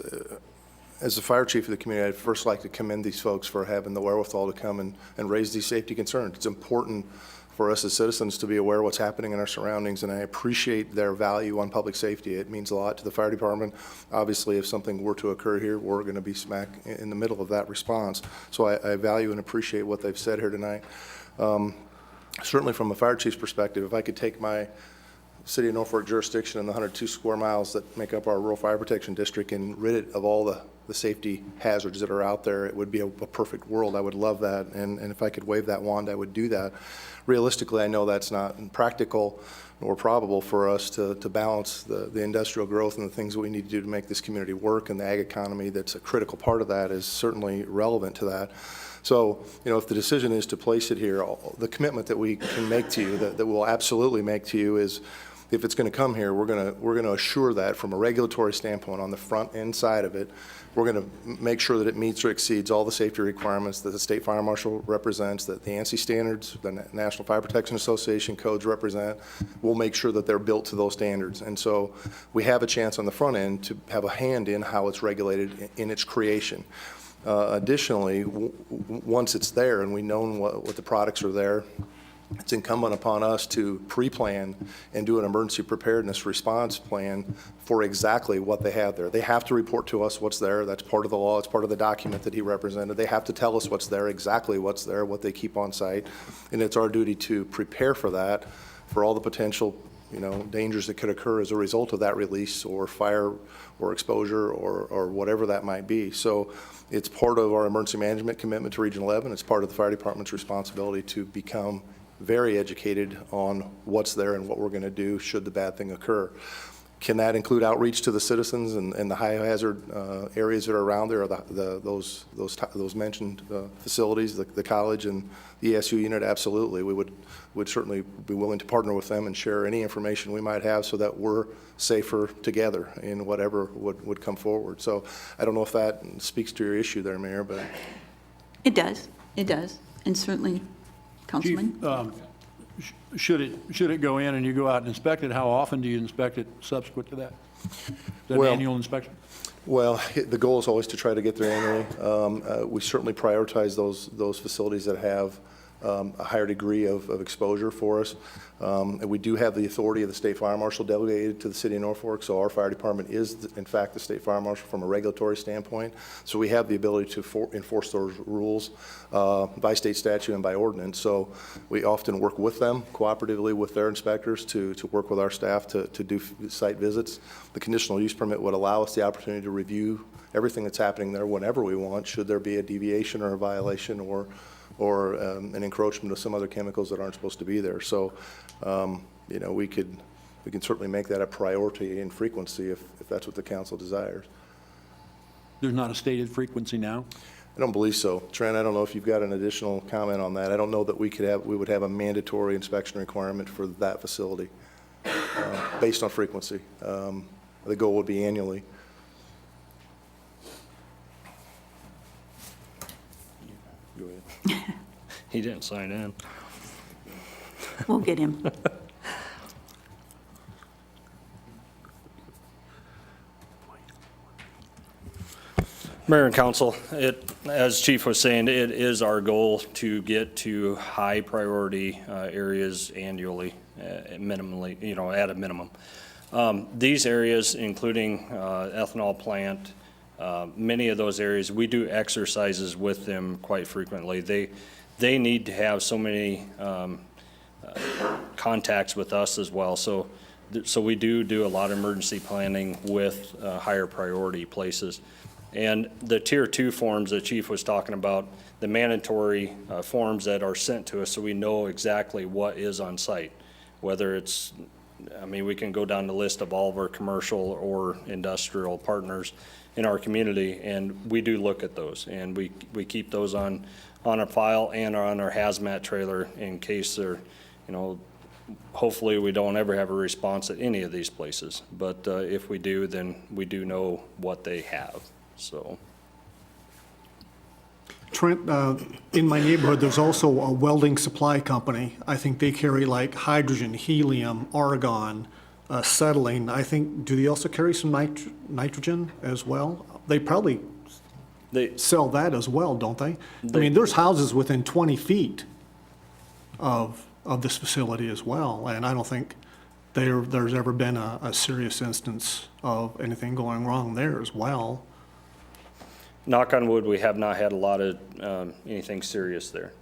as the fire chief of the community, I'd first like to commend these folks for having the wherewithal to come and raise these safety concerns. It's important for us as citizens to be aware of what's happening in our surroundings, and I appreciate their value on public safety. It means a lot to the fire department. Obviously, if something were to occur here, we're going to be smack in the middle of that response. So I value and appreciate what they've said here tonight. Certainly from a fire chief's perspective, if I could take my City of Norfolk jurisdiction and the 102 square miles that make up our rural fire protection district and rid it of all the safety hazards that are out there, it would be a perfect world. I would love that, and if I could wave that wand, I would do that. Realistically, I know that's not practical nor probable for us to balance the industrial growth and the things that we need to do to make this community work, and the ag economy that's a critical part of that is certainly relevant to that. So, if the decision is to place it here, the commitment that we can make to you, that we'll absolutely make to you is, if it's going to come here, we're going to assure that from a regulatory standpoint on the front end side of it, we're going to make sure that it meets or exceeds all the safety requirements that the State Fire Marshal represents, that the ANSI standards, the National Fire Protection Association codes represent. We'll make sure that they're built to those standards. And so we have a chance on the front end to have a hand in how it's regulated in its creation. Additionally, once it's there and we know what the products are there, it's incumbent upon us to pre-plan and do an emergency preparedness response plan for exactly what they have there. They have to report to us what's there. That's part of the law. It's part of the document that he represented. They have to tell us what's there, exactly what's there, what they keep on site. And it's our duty to prepare for that, for all the potential, dangers that could occur as a result of that release, or fire or exposure or whatever that might be. So it's part of our emergency management commitment to Region 11. It's part of the fire department's responsibility to become very educated on what's there and what we're going to do should the bad thing occur. Can that include outreach to the citizens and the high hazard areas that are around there, or those mentioned facilities, the college and the ESU unit? Absolutely. We would certainly be willing to partner with them and share any information we might have so that we're safer together in whatever would come forward. So I don't know if that speaks to your issue there, Mayor, but. It does, and certainly, Councilman? Chief, should it go in and you go out and inspect it, how often do you inspect it subsequent to that? Is that an annual inspection? Well, the goal is always to try to get there annually. We certainly prioritize those facilities that have a higher degree of exposure for us. And we do have the authority of the State Fire Marshal delegated to the City of Norfolk, so our fire department is, in fact, the State Fire Marshal from a regulatory standpoint. So we have the ability to enforce those rules by state statute and by ordinance. So we often work with them, cooperatively with their inspectors, to work with our staff to do site visits. The conditional use permit would allow us the opportunity to review everything that's happening there whenever we want, should there be a deviation or a violation or an encroachment of some other chemicals that aren't supposed to be there. So, we can certainly make that a priority in frequency if that's what the council desires. There's not a stated frequency now? I don't believe so. Trent, I don't know if you've got an additional comment on that. I don't know that we would have a mandatory inspection requirement for that facility based on frequency. The goal would be annually. Go ahead. He didn't sign in. We'll get him. Mayor and council, as Chief was saying, it is our goal to get to high priority areas annually, minimally, at a minimum. These areas, including ethanol plant, many of those areas, we do exercises with them quite frequently. They need to have so many contacts with us as well. So we do a lot of emergency planning with higher priority places. And the Tier 2 forms that Chief was talking about, the mandatory forms that are sent to us so we know exactly what is on site, whether it's, we can go down the list of all of our commercial or industrial partners in our community, and we do look at those, and we keep those on a file and on our hazmat trailer in case they're, hopefully we don't ever have a response at any of these places, but if we do, then we do know what they have, so. Trent, in my neighborhood, there's also a welding supply company. I think they carry like hydrogen, helium, argon, acetylene. I think, do they also carry some nitrogen as well? They probably sell that as well, don't they? There's houses within 20 feet of this facility as well, and I don't think there's ever been a serious instance of anything going wrong there as well. Knock on wood, we have not had a lot of anything serious there.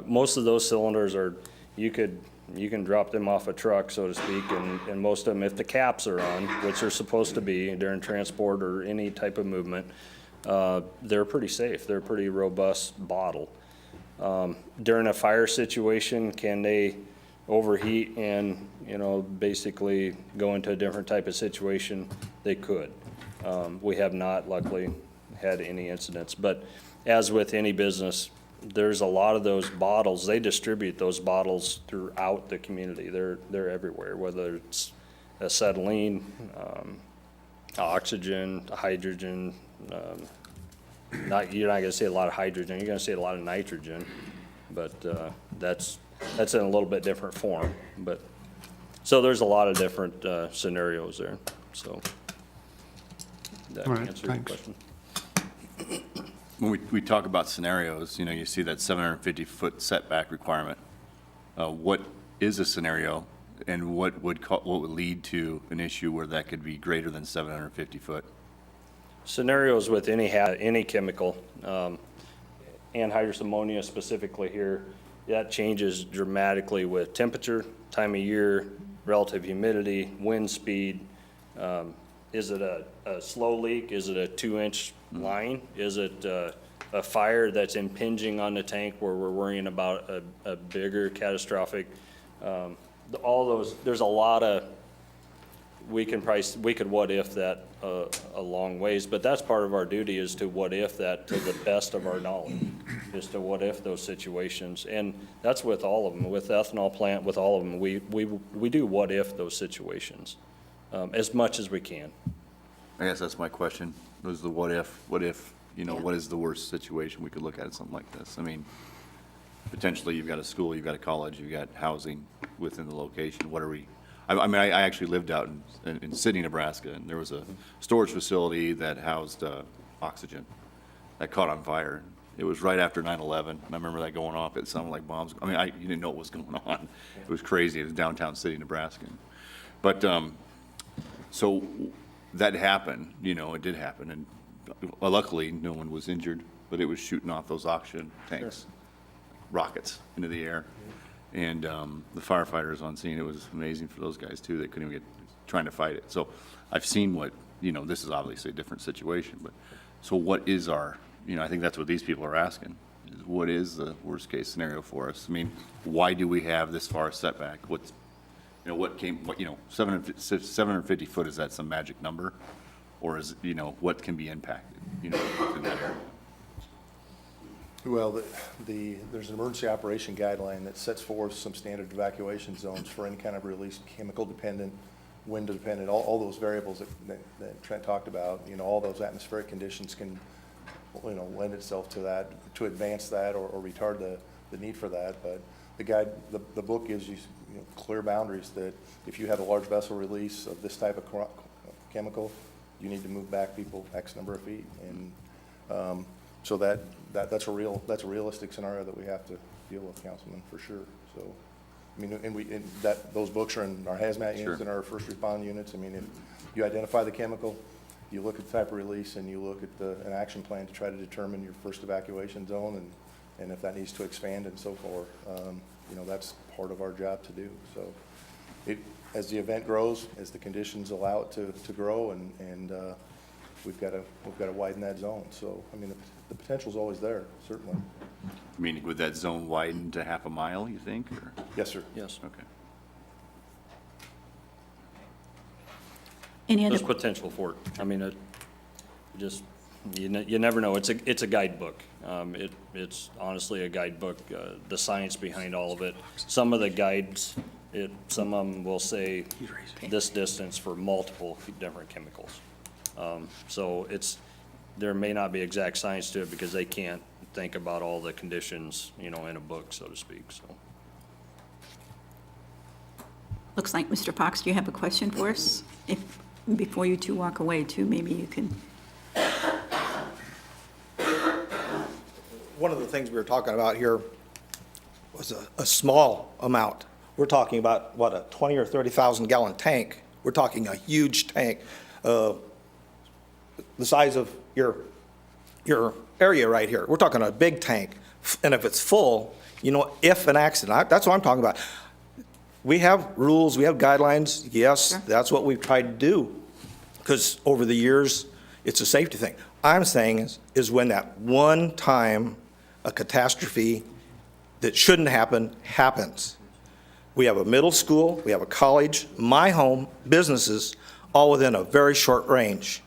Most of those cylinders are, you can drop them off a truck, so to speak, and most of them, if the caps are on, which they're supposed to be during transport or any type of movement, they're pretty safe. They're a pretty robust bottle. During a fire situation, can they overheat and, basically go into a different type of situation? They could. We have not, luckily, had any incidents. But as with any business, there's a lot of those bottles, they distribute those bottles throughout the community. They're everywhere, whether it's acetylene, oxygen, hydrogen. You're not gonna see a lot of hydrogen, you're gonna see a lot of nitrogen, but that's in a little bit different form. But, so there's a lot of different scenarios there, so. That All right, answers your thanks. question. When we talk about scenarios, you see that 750-foot setback requirement. What is a scenario, and what would lead to an issue where that could be greater than 750 foot? Scenarios with any chemical, anhydrous ammonia specifically here, that changes dramatically with temperature, time of year, relative humidity, wind speed. Is it a slow leak? Is it a 2-inch line? Is it a fire that's impinging on the tank where we're worrying about a bigger catastrophic? All those, there's a lot of, we could what if that a long ways, but that's part of our duty, is to what if that to the best of our knowledge, is to what if those situations. And that's with all of them, with ethanol plant, with all of them, we do what if those situations, as much as we can. I guess that's my question, was the what if, what is the worst situation we could look at in something like this? I mean, potentially you've got a school, you've got a college, you've got housing within the location. What are we, I actually lived out in Sidney, Nebraska, and there was a storage facility that housed oxygen that caught on fire. It was right after 9/11, and I remember that going off. It sounded like bombs. I mean, you didn't know what was going on. It was crazy. It was downtown Sidney, Nebraska. But, so that happened, it did happen, and luckily no one was injured, but it was shooting off those oxygen tanks, rockets into the air. And the firefighters on scene, it was amazing for those guys too. They couldn't even trying to fight it. So I've seen what, this is obviously a different situation, but so what is our, I think that's what these people are asking, is what is the worst case scenario for us? I mean, why do we have this far setback? What's, 750 foot, is that some magic number? Or is it, what can be impacted, in that area? Well, there's an emergency operation guideline that sets forth some standard evacuation zones for any kind of release, chemical dependent, wind dependent, all those variables that Trent talked about. All those atmospheric conditions can, lend itself to that, to advance that or retard the need for that. But the book gives you, clear boundaries that if you have a large vessel release of this type of chemical, you need to move back people X number of feet. And so that's a realistic scenario that we have to deal with, Councilman, for sure. So, those books are in our hazmat units and our first respond units. If you identify the chemical, you look at the type of release, and you look at an action plan to try to determine your first evacuation zone, and if that needs to expand and so forth. That's part of our job to do. So, as the event grows, as the conditions allow it to grow, and we've got to widen that zone. So, the potential's always there, certainly. Meaning, would that zone widen to half a mile, you think? Or? Yes, sir. Yes. Okay. Any other? There's potential for it. You never know. It's a guidebook. It's honestly a guidebook. The science behind all of it. Some of the guides, some of them will say this distance for multiple different chemicals. So there may not be exact science to it because they can't think about all the conditions, in a book, so to speak. So. Looks like, Mr. Fox, do you have a question for us? Before you two walk away, too, maybe you can. One of the things we were talking about here was a small amount. We're talking about, a 20 or 30,000 gallon tank. We're talking a huge tank, the size of your area right here. We're talking a big tank, and if it's full, if an accident, that's what I'm talking about. We have rules, we have guidelines, yes, that's what we've tried to do, because over the years, it's a safety thing. I'm saying is when that one time a catastrophe that shouldn't happen happens. We have a middle school, we have a college, my home, businesses, all within a very short range.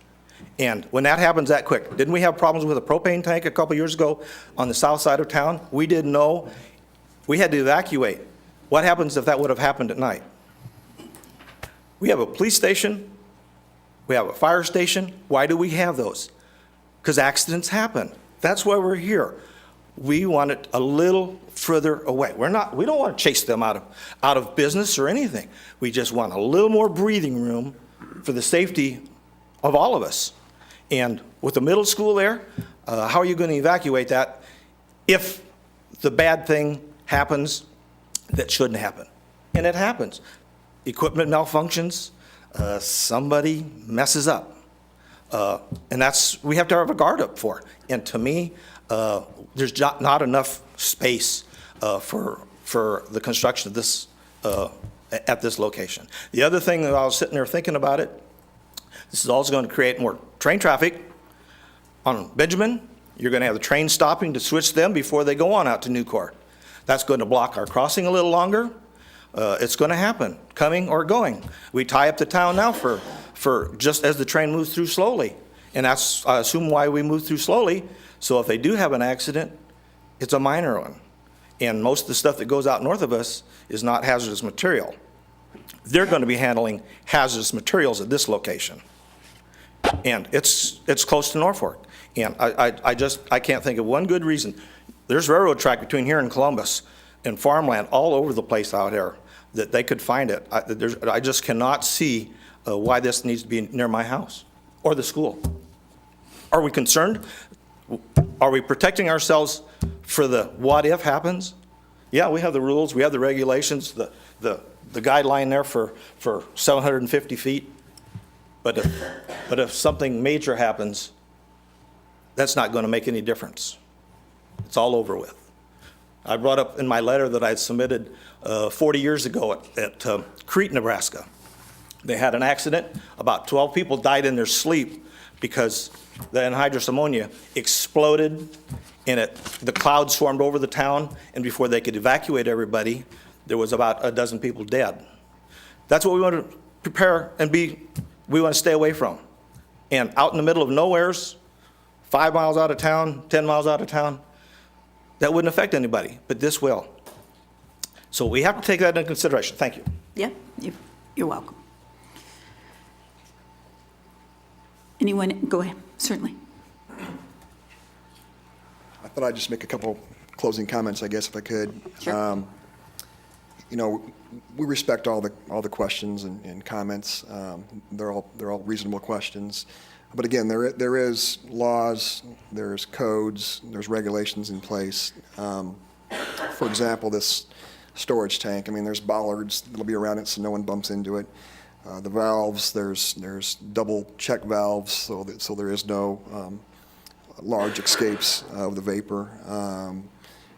And when that happens that quick, didn't we have problems with a propane tank a couple years ago on the south side of town? We didn't know. We had to evacuate. What happens if that would have happened at night? We have a police station. We have a fire station. Why do we have those? Because accidents happen. That's why we're here. We want it a little further away. We don't want to chase them out of business or anything. We just want a little more breathing room for the safety of all of us. And with the middle school there, how are you going to evacuate that if the bad thing happens that shouldn't happen? And it happens. Equipment malfunctions, somebody messes up. And we have to have a guard up for. And to me, there's not enough space for the construction of this at this location. The other thing that I was sitting there thinking about it, this is also going to create more train traffic on Benjamin. You're going to have the train stopping to switch them before they go on out to Nucor. That's going to block our crossing a little longer. It's going to happen, coming or going. We tie up the town now for just as the train moves through slowly. And that's, I assume, why we move through slowly. So if they do have an accident, it's a minor one. And most of the stuff that goes out north of us is not hazardous material. They're going to be handling hazardous materials at this location. And it's close to Norfolk. And I can't think of one good reason. There's railroad track between here and Columbus and farmland all over the place out there that they could find it. I just cannot see why this needs to be near my house or the school. Are we concerned? Are we protecting ourselves for the what if happens? Yeah, we have the rules, we have the regulations, the guideline there for 750 feet. But if something major happens, that's not going to make any difference. It's all over with. I brought up in my letter that I had submitted 40 years ago at Crete, Nebraska. They had an accident. About 12 people died in their sleep because the anhydrous ammonia exploded and the clouds swarmed over the town, and before they could evacuate everybody, there was about a dozen people dead. That's what we want to prepare and we want to stay away from. And out in the middle of nowheres, 5 miles out of town, 10 miles out of town, that wouldn't affect anybody, but this will. So we have to take that into consideration. Thank you. Yeah, you're welcome. Anyone, go ahead, certainly. I thought I'd just make a couple closing comments, I guess, if I could. Sure. You know, we respect all the questions and comments. They're all reasonable questions. But again, there is laws, there's codes, there's regulations in place. For example, this storage tank, I mean, there's bollards that'll be around it so no one bumps into it. The valves, there's double check valves so there is no large escapes of the vapor.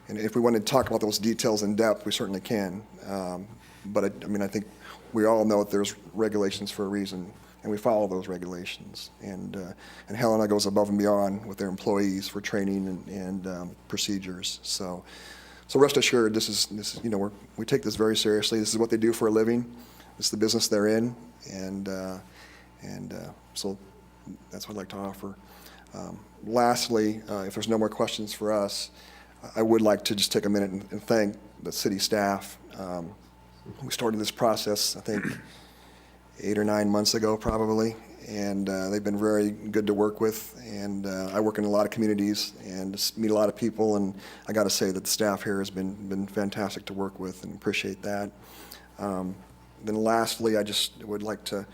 And if we want to talk about those details in depth, we certainly can. But I mean, I think we all know that there's regulations for a reason, and we follow those regulations. And Helena goes above and beyond with their employees for training and procedures. So rest assured, this is you know, we take this very seriously. This is what they do for a living. This is the business they're in, and so that's what I'd like to offer. Lastly, if there's no more questions for us, I would like to just take a minute and thank the city staff. We started this process, I think, 8 or 9 months ago, probably, and they've been very good to work with. And I work in a lot of communities and meet a lot of people, and I got to say that the staff here has been fantastic to work with, and appreciate that. Then lastly, I just would like to,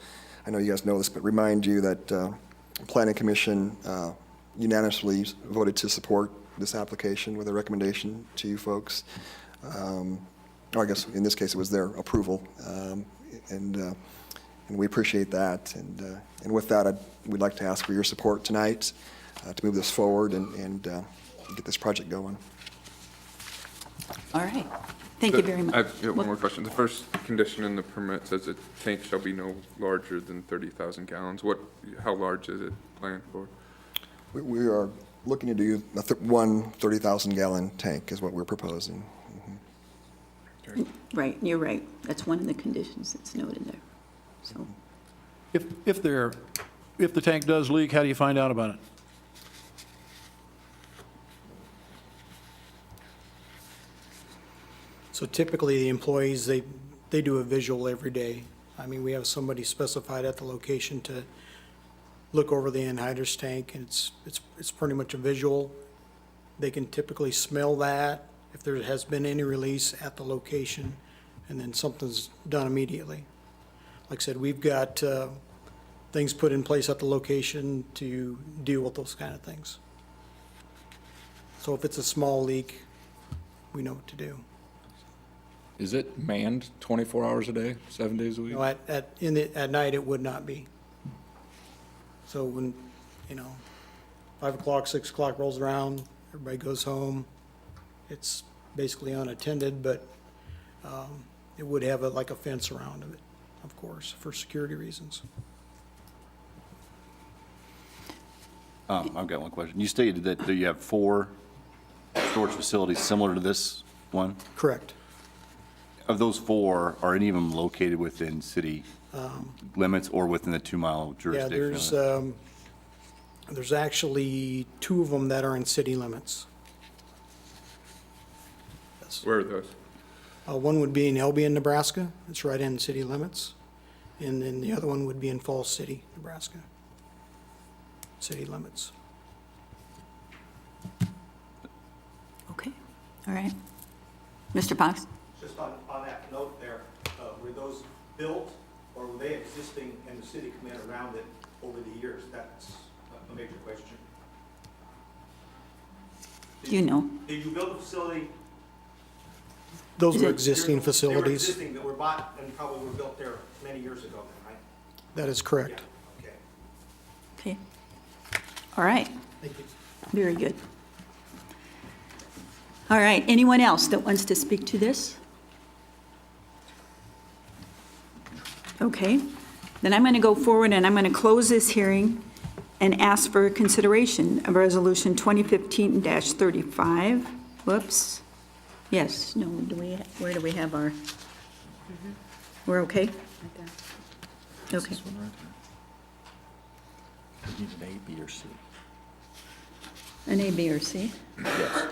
I know you guys know this, but remind you that Planning Commission unanimously voted to support this application with a recommendation to you folks. Or I guess in this case it was their approval, and we appreciate that. And with that, we'd like to ask for your support tonight to move this forward and get this project going. All right. Thank you very much. I have one more question. The first condition in the permit says a tank shall be no larger than 30,000 gallons. How large is it planned for? We are looking to do one 30,000 gallon tank is what we're proposing. Right, you're right. That's one of the conditions that's noted there. So, If there if the tank does leak, how do you find out about it? So typically, the employees, they do a visual every day. I mean, we have somebody specified at the location to look over the anhydrous tank, and it's pretty much a visual. They can typically smell that, if there has been any release at the location, and then something's done immediately. Like I said, we've got things put in place at the location to deal with those kind of things. So if it's a small leak, we know what to do. Is it manned 24 hours a day, 7 days a week? No, at night, it would not be. So when, 5 o'clock, 6 o'clock rolls around, everybody goes home, it's basically unattended, but it would have like a fence around it, of course, for security reasons. I've got one question. You stated that you have 4 storage facilities similar to this one? Correct. Of those 4, are any of them located within city limits or within the 2-mile Yeah, jurisdiction? there's actually 2 of them that are in city limits. Yes. Where are those? One would be in Albion, Nebraska. It's right in city limits. And then the other one would be in Falls City, Nebraska. City limits. Okay, all right. Mr. Fox? Just on that note there, were those built or were they existing and the city come in around it over the years? That's a major question. Do you know? Did you build a facility? Those Is were it- existing They were facilities. existing that were bought and probably were built there many years ago then, right? That is correct. Okay. Okay. All right, Thank you. very good. All right, anyone else that wants to speak to this? Okay, then I'm going to go forward and I'm going to close this hearing and ask for consideration of Resolution 2015-35. Whoops. Yes, no, where do we have our? We're okay? Okay. You need an A, B, or C. An A, B, or C? Yes.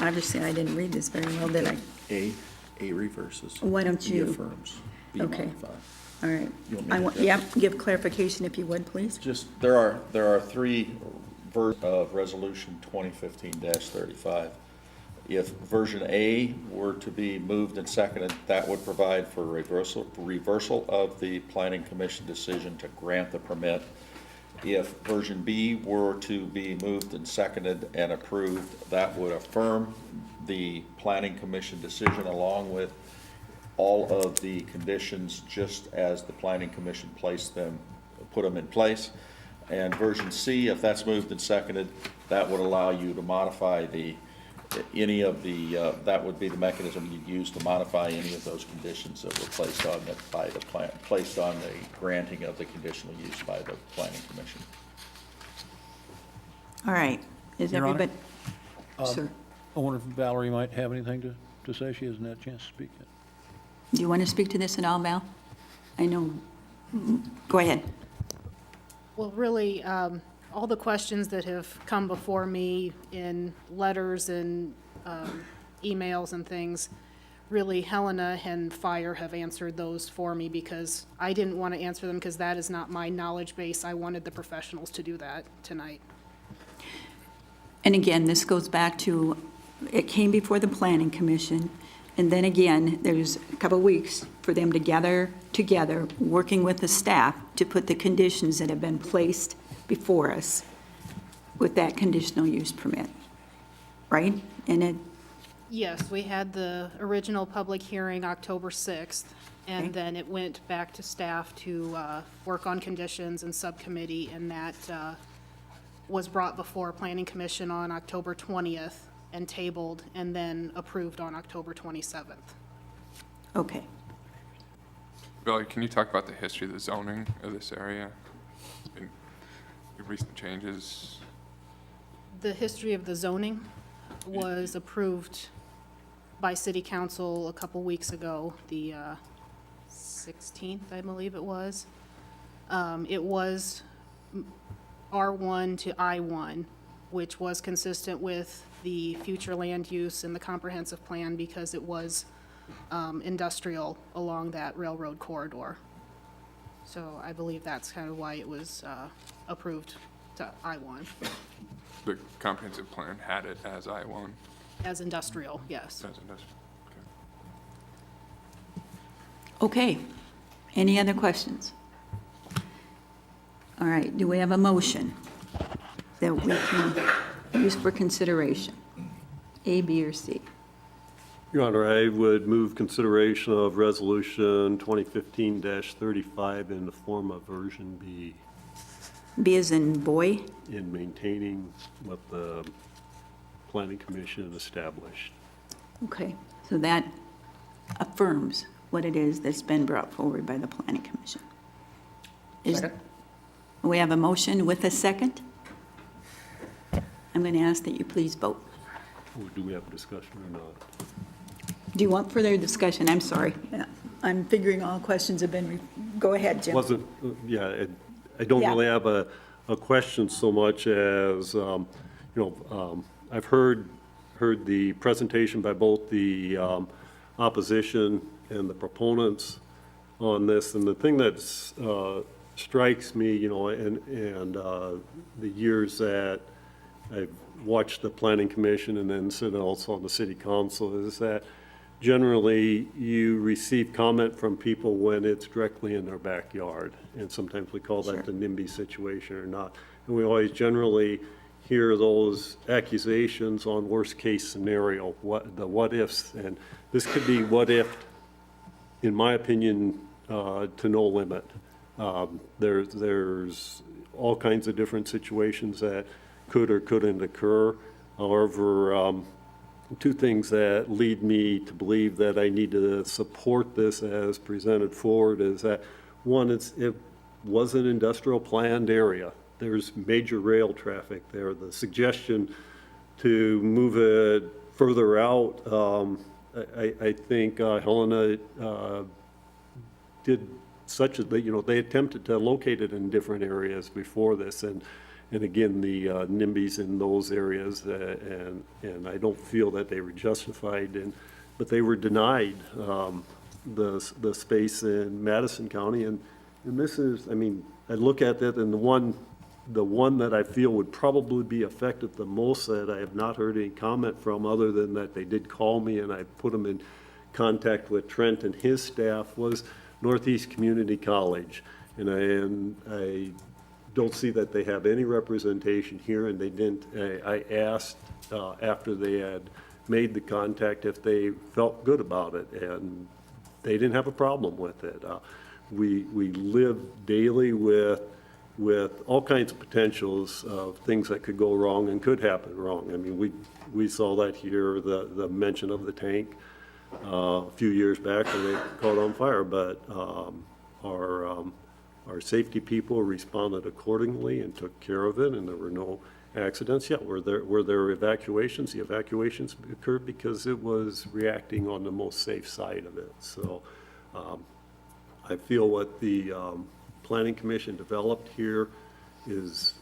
Obviously, I didn't read this very well, did I? A reverses. Why don't B you- affirms. B Okay. modifies. All right. You want me to- Yep, give clarification if you would, please. Just, there are 3 versions of Resolution 2015-35. If version A were to be moved and seconded, that would provide for reversal of the Planning Commission decision to grant the permit. If version B were to be moved and seconded and approved, that would affirm the Planning Commission decision along with all of the conditions just as the Planning Commission put them in place. And version C, if that's moved and seconded, that would allow you to modify that would be the mechanism you'd use to modify any of those conditions that were placed on the granting of the conditional use by the Planning Commission. All right. Is Your Honor? everybody? Sir, I wonder if Valerie might have anything to say. She hasn't had a chance to speak yet. do you want to speak to this at all, Val? I know. Go ahead. Well, really, all the questions that have come before me in letters and emails and things, really Helena and Fire have answered those for me because I didn't want to answer them because that is not my knowledge base. I wanted the professionals to do that tonight. And again, this goes back to, it came before the Planning Commission, and then again, there's a couple of weeks for them to gather together, working with the staff to put the conditions that have been placed before us with that conditional use permit, right? And it, Yes, we had the original public hearing October 6th, and Okay. then it went back to staff to work on conditions and subcommittee, and that was brought before Planning Commission on October 20th and tabled, and then approved on October 27th. okay. Valerie, can you talk about the history of the zoning of this area? And the recent changes? The history of the zoning was approved by City Council a couple weeks ago, the 16th, I believe it was. It was R1 to I1, which was consistent with the future land use and the comprehensive plan because it was industrial along that railroad corridor. So I believe that's kind of why it was approved to I1, The comprehensive plan had it as I-1, as industrial, yes. as industrial. Okay. Any other questions? All right, do we have a motion that we can use for consideration? A, B, or C? Your Honor, I would move consideration of Resolution 2015-35 in the form of version B, B as in boy? in maintaining what the Planning Commission established. Okay, so that affirms what it is that's been brought forward by the Planning Commission. We have a motion with a second. I'm going to ask that you please vote. Or do we have a discussion or not? Do you want further discussion? I'm sorry. I'm figuring all questions have been, go ahead, Jim. Wasn't, I don't Yeah. really have a question so much as, I've heard the presentation by both the opposition and the proponents on this, and the thing that strikes me, and the years that I've watched the Planning Commission and then sit also on the City Council, is that generally you receive comment from people when it's directly in their backyard, and sometimes we call that the NIMBY situation or not. And we always generally hear those accusations on worst-case scenario, the what-ifs, and this could be what-if, in my opinion, to no limit. There's all kinds of different situations that could or couldn't occur. However, two things that lead me to believe that I need to support this as presented forward is that, one, it was an industrial planned area. There's major rail traffic there. The suggestion to move it further out, I think Helena did such a, they attempted to locate it in different areas before this, and again, the NIMBYs in those areas, and I don't feel that they were justified, but they were denied the space in Madison County, and this is, I look at that, and the one that I feel would probably be affected the most, that I have not heard any comment from, other than that they did call me and I put them in contact with Trent and his staff, was Northeast Community College. And I don't see that they have any representation here, and they didn't. I asked after they had made the contact if they felt good about it, and they didn't have a problem with it. We live daily with all kinds of potentials of things that could go wrong and could happen wrong. We saw that here, the mention of the tank a few years back when they caught on fire, but our safety people responded accordingly and took care of it, and there were no accidents. Yeah, were there evacuations? The evacuations occurred because it was reacting on the most safe side of it. So I feel what the Planning Commission developed here is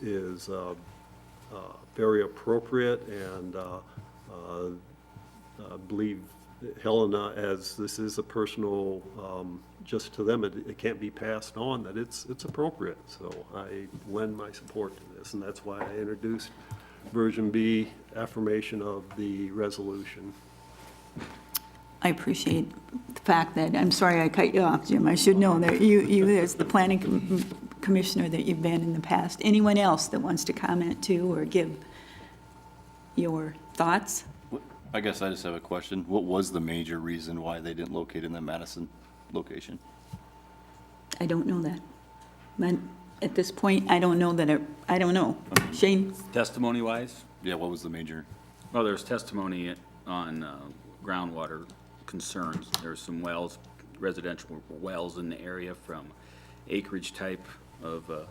very appropriate, and I believe Helena, as this is a personal, just to them, it can't be passed on, that it's appropriate. So I lend my support to this, and that's why I introduced version B, affirmation of the resolution. I appreciate the fact that, I'm sorry I cut you off, Jim. I should know that you as the planning commissioner that you've been in the past. Anyone else that wants to comment too or give your thoughts? I guess I just have a question. What was the major reason why they didn't locate in the Madison location? I don't know that. But at this point, I don't know that I don't know. Shane? Testimony-wise? Yeah, what was the major? Well, there's testimony on groundwater concerns. There's some wells, residential wells in the area from acreage type of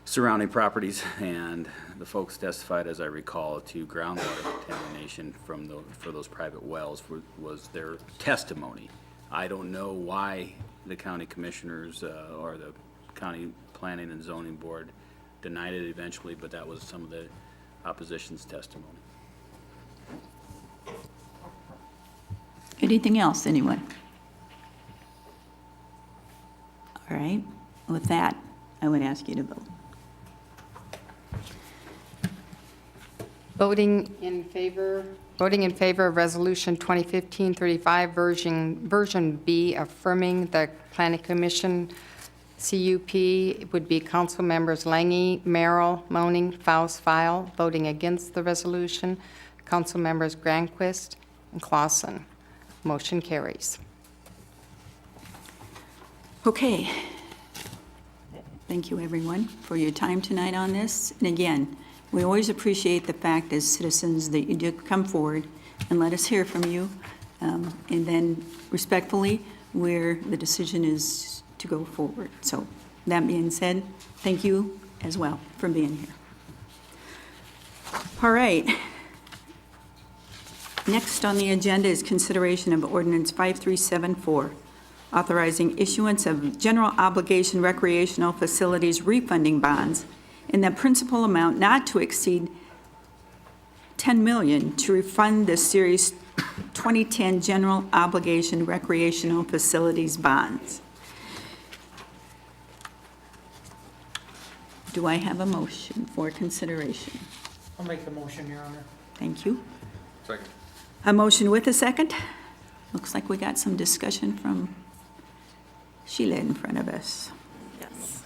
surrounding properties, and the folks testified, as I recall, to groundwater contamination for those private wells was their testimony. I don't know why the county commissioners or the County Planning and Zoning Board denied it eventually, but that was some of the opposition's testimony. Anything else, anyone? All right, with that, I would ask you to vote. Voting in favor of Resolution 2015-35, version B, affirming the Planning Commission CUP would be council members Lange, Merrill, Moaning, Faust, File. Voting against the resolution, council members Granquist and Clausen. Motion carries. Okay. Thank you, everyone, for your time tonight on this. And again, we always appreciate the fact as citizens that you do come forward and let us hear from you. And then respectfully, where the decision is to go forward. So that being said, thank you as well for being here. All right. Next on the agenda is consideration of ordinance 5374, authorizing issuance of general obligation recreational facilities refunding bonds in the principal amount not to exceed $10 million to refund the Series 2010 general obligation recreational facilities bonds. Do I have a motion for consideration? I'll make the motion, Your Honor. Thank you. Second. A motion with a second. Looks like we got some discussion from Sheila in front of us. Yes.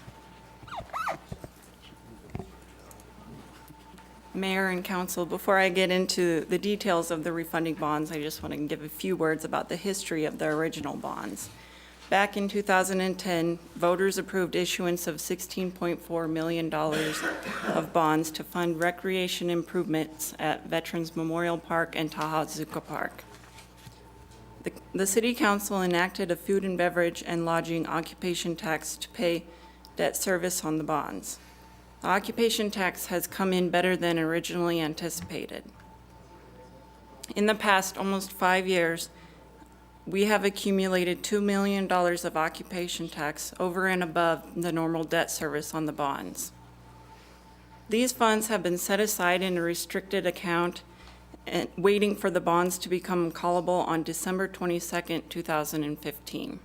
Mayor and council, before I get into the details of the refunding bonds, I just want to give a few words about the history of the original bonds. Back in 2010, voters approved issuance of $16.4 million of bonds to fund recreation improvements at Veterans Memorial Park and Tahazuka Park. The City Council enacted a food and beverage and lodging occupation tax to pay debt service on the bonds. The occupation tax has come in better than originally anticipated. In the past almost 5 years, we have accumulated $2 million of occupation tax over and above the normal debt service on the bonds. These funds have been set aside in a restricted account and waiting for the bonds to become callable on December 22nd, 2015.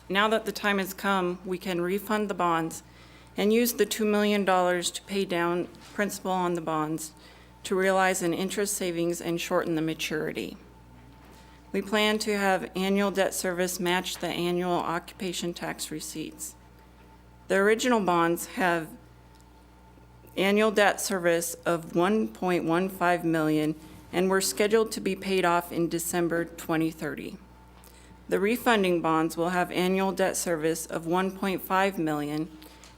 Now that the time has come, we can refund the bonds and use the $2 million to pay down principal on the bonds to realize an interest savings and shorten the maturity. We plan to have annual debt service match the annual occupation tax receipts. The original bonds have annual debt service of $1.15 million and were scheduled to be paid off in December 2030. The refunding bonds will have annual debt service of $1.5 million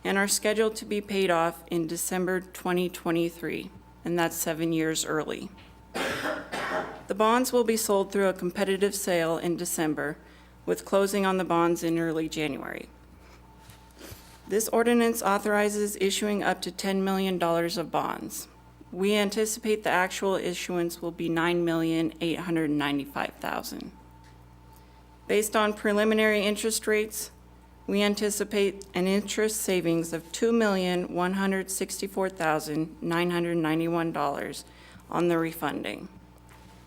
and are scheduled to be paid off in December 2023, and that's 7 years early. The bonds will be sold through a competitive sale in December, with closing on the bonds in early January. This ordinance authorizes issuing up to $10 million of bonds. We anticipate the actual issuance will be $9,895,000. Based on preliminary interest rates, we anticipate an interest savings of $2,164,991 on the refunding.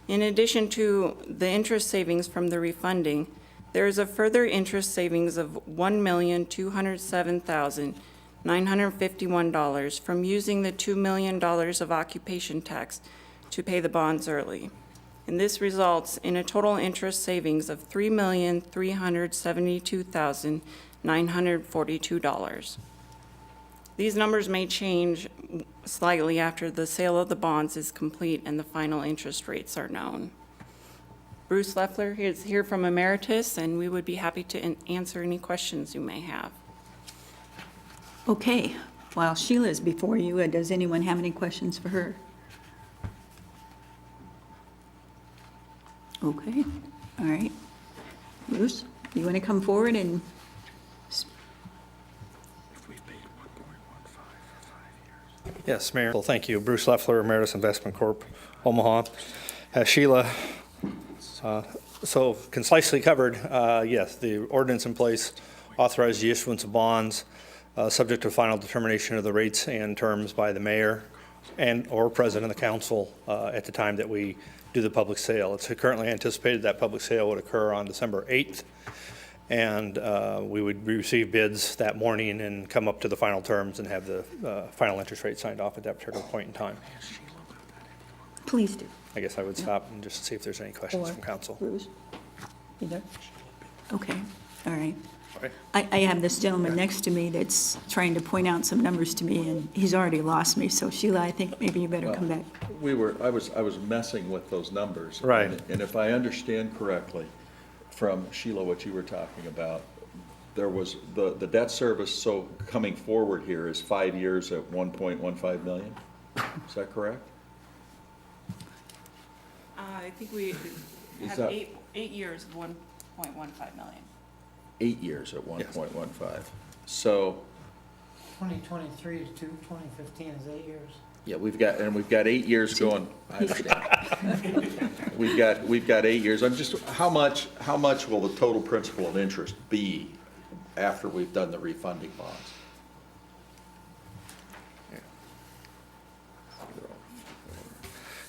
In addition to the interest savings from the refunding, there is a further interest savings of $1,207,951 from using the $2 million of occupation tax to pay the bonds early. And this results in a total interest savings of $3,372,942. These numbers may change slightly after the sale of the bonds is complete and the final interest rates are known. Bruce Leffler is here from Emeritus, and we would be happy to answer any questions you may have. Okay, while Sheila's before you, does anyone have any questions for her? Okay, all right. Bruce, you want to come forward and Yes, Mayor. Well, thank you. Bruce Leffler, Emeritus Investment Corp., Omaha. Sheila, so concisely covered, yes, the ordinance in place authorize the issuance of bonds, subject to final determination of the rates and terms by the mayor and/or president of the council at the time that we do the public sale. It's currently anticipated that public sale would occur on December 8th, and we would receive bids that morning and come up to the final terms and have the final interest rate signed off at that particular point in time. Please do. I guess I would stop and just see if there's any questions from council. Bruce? Either? Okay, all right. All right. I have this gentleman next to me that's trying to point out some numbers to me, and he's already lost me. So Sheila, I think maybe you better come back. I was messing with those numbers. Right. And if I understand correctly from Sheila, what you were talking about, there was the debt service, so coming forward here is 5 years at 1.15 million? Is that correct? I think we have that- 8 years of 1.15 million. 8 years at 1.15. So, 2023 to 2015 is 8 years. yeah, we've got 8 years going. I understand. We've got 8 years. I'm just, how much will the total principal and interest be after we've done the refunding bonds?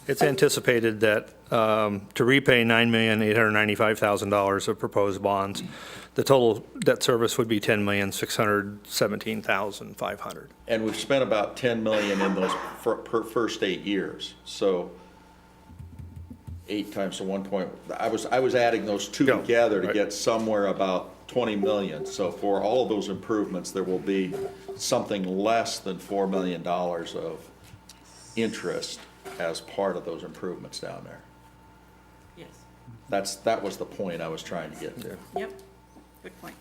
It's anticipated that to repay $9,895,000 of proposed bonds, the total debt service would be $10,617,500. And we've spent about 10 million in those first 8 years. So 8 times the 1 point, I was adding those two Yeah, together to right. get somewhere about 20 million. So for all of those improvements, there will be something less than $4 million of interest as part of those improvements down there. Yes. That was the point I was trying to get to. Yep, good point.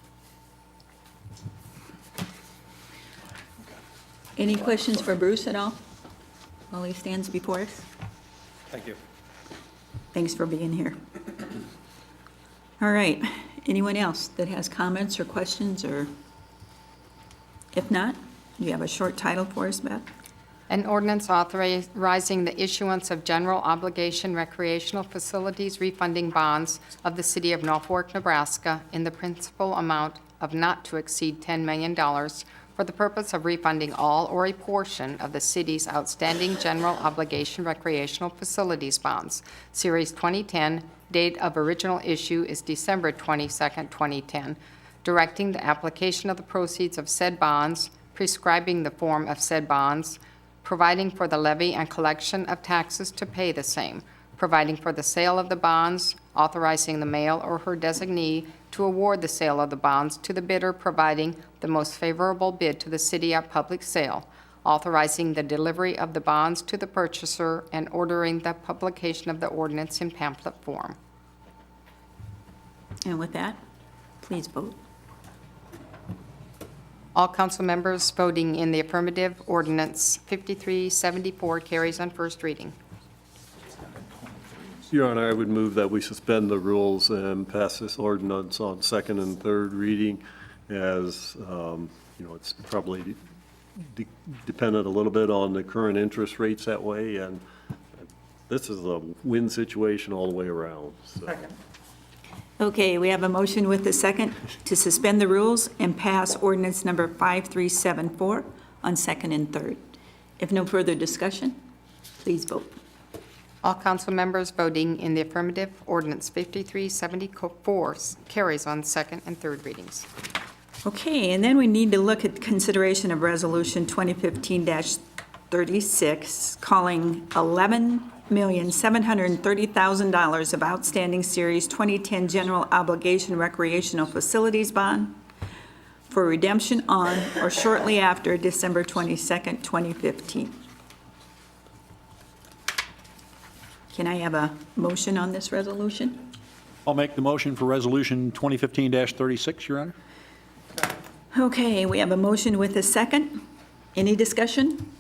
Any questions for Bruce at all while he stands before us? Thank you. Thanks for being here. All right, anyone else that has comments or questions, or if not, you have a short title for us, Beth? An ordinance authorizing the issuance of general obligation recreational facilities refunding bonds of the city of Norfolk, Nebraska in the principal amount of not to exceed $10 million for the purpose of refunding all or a portion of the city's outstanding general obligation recreational facilities bonds. Series 2010, date of original issue is December 22nd, 2010. Directing the application of the proceeds of said bonds, prescribing the form of said bonds, providing for the levy and collection of taxes to pay the same, providing for the sale of the bonds, authorizing the mayor or her designee to award the sale of the bonds to the bidder providing the most favorable bid to the city at public sale, authorizing the delivery of the bonds to the purchaser, and ordering the publication of the ordinance in pamphlet form. And with that, please vote. All council members voting in the affirmative, ordinance 5374 carries on first reading. Your Honor, I would move that we suspend the rules and pass this ordinance on second and third reading as, it's probably dependent a little bit on the current interest rates that way, and this is a win situation all the way around. So. Okay, we have a motion with the second to suspend the rules and pass ordinance number 5374 on second and third. If no further discussion, please vote. All council members voting in the affirmative, ordinance 5374 carries on second and third readings. Okay, and then we need to look at consideration of resolution 2015-36, calling $11,730,000 of outstanding Series 2010 General Obligation Recreational Facilities Bond for redemption on or shortly after December 22nd, 2015. Can I have a motion on this resolution? I'll make the motion for resolution 2015-36, Your Honor. Okay, we have a motion with a second. Any discussion?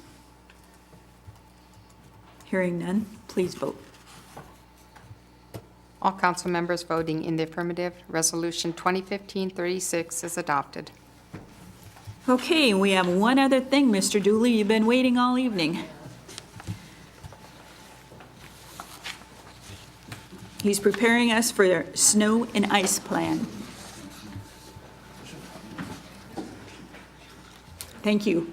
Hearing none, please vote. All council members voting in the affirmative, resolution 2015-36 is adopted. Okay, we have one other thing, Mr. Dooley. You've been waiting all evening. He's preparing us for their snow and ice plan. Thank you.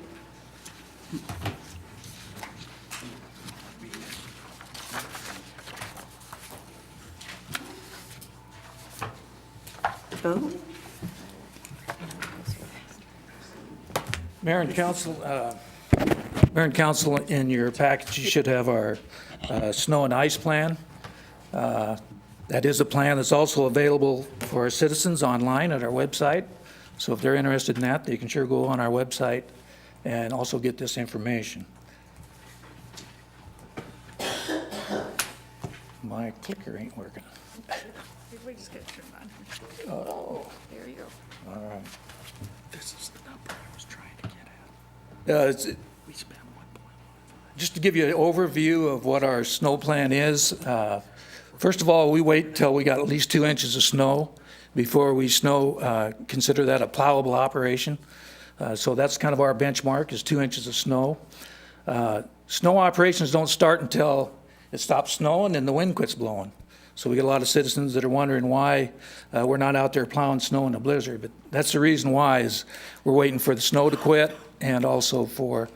Oh. Mayor and Council, in your package, you should have our snow and ice plan. That is a plan that's also available for our citizens online at our website. So if they're interested in that, they can sure go on our website and also get this information. My clicker ain't working. We just got turned on. Oh, There you go. all right. This is the number I was trying to get at. We spent Just to give you an overview of what our snow plan is, first of all, we wait till we got at least 2 inches of snow before we consider that a plowable operation. So that's kind of our benchmark, is 2 inches of snow. Snow operations don't start until it stops snowing and the wind quits blowing. So we get a lot of citizens that are wondering why we're not out there plowing snow in a blizzard. But that's the reason why, is we're waiting for the snow to quit and also for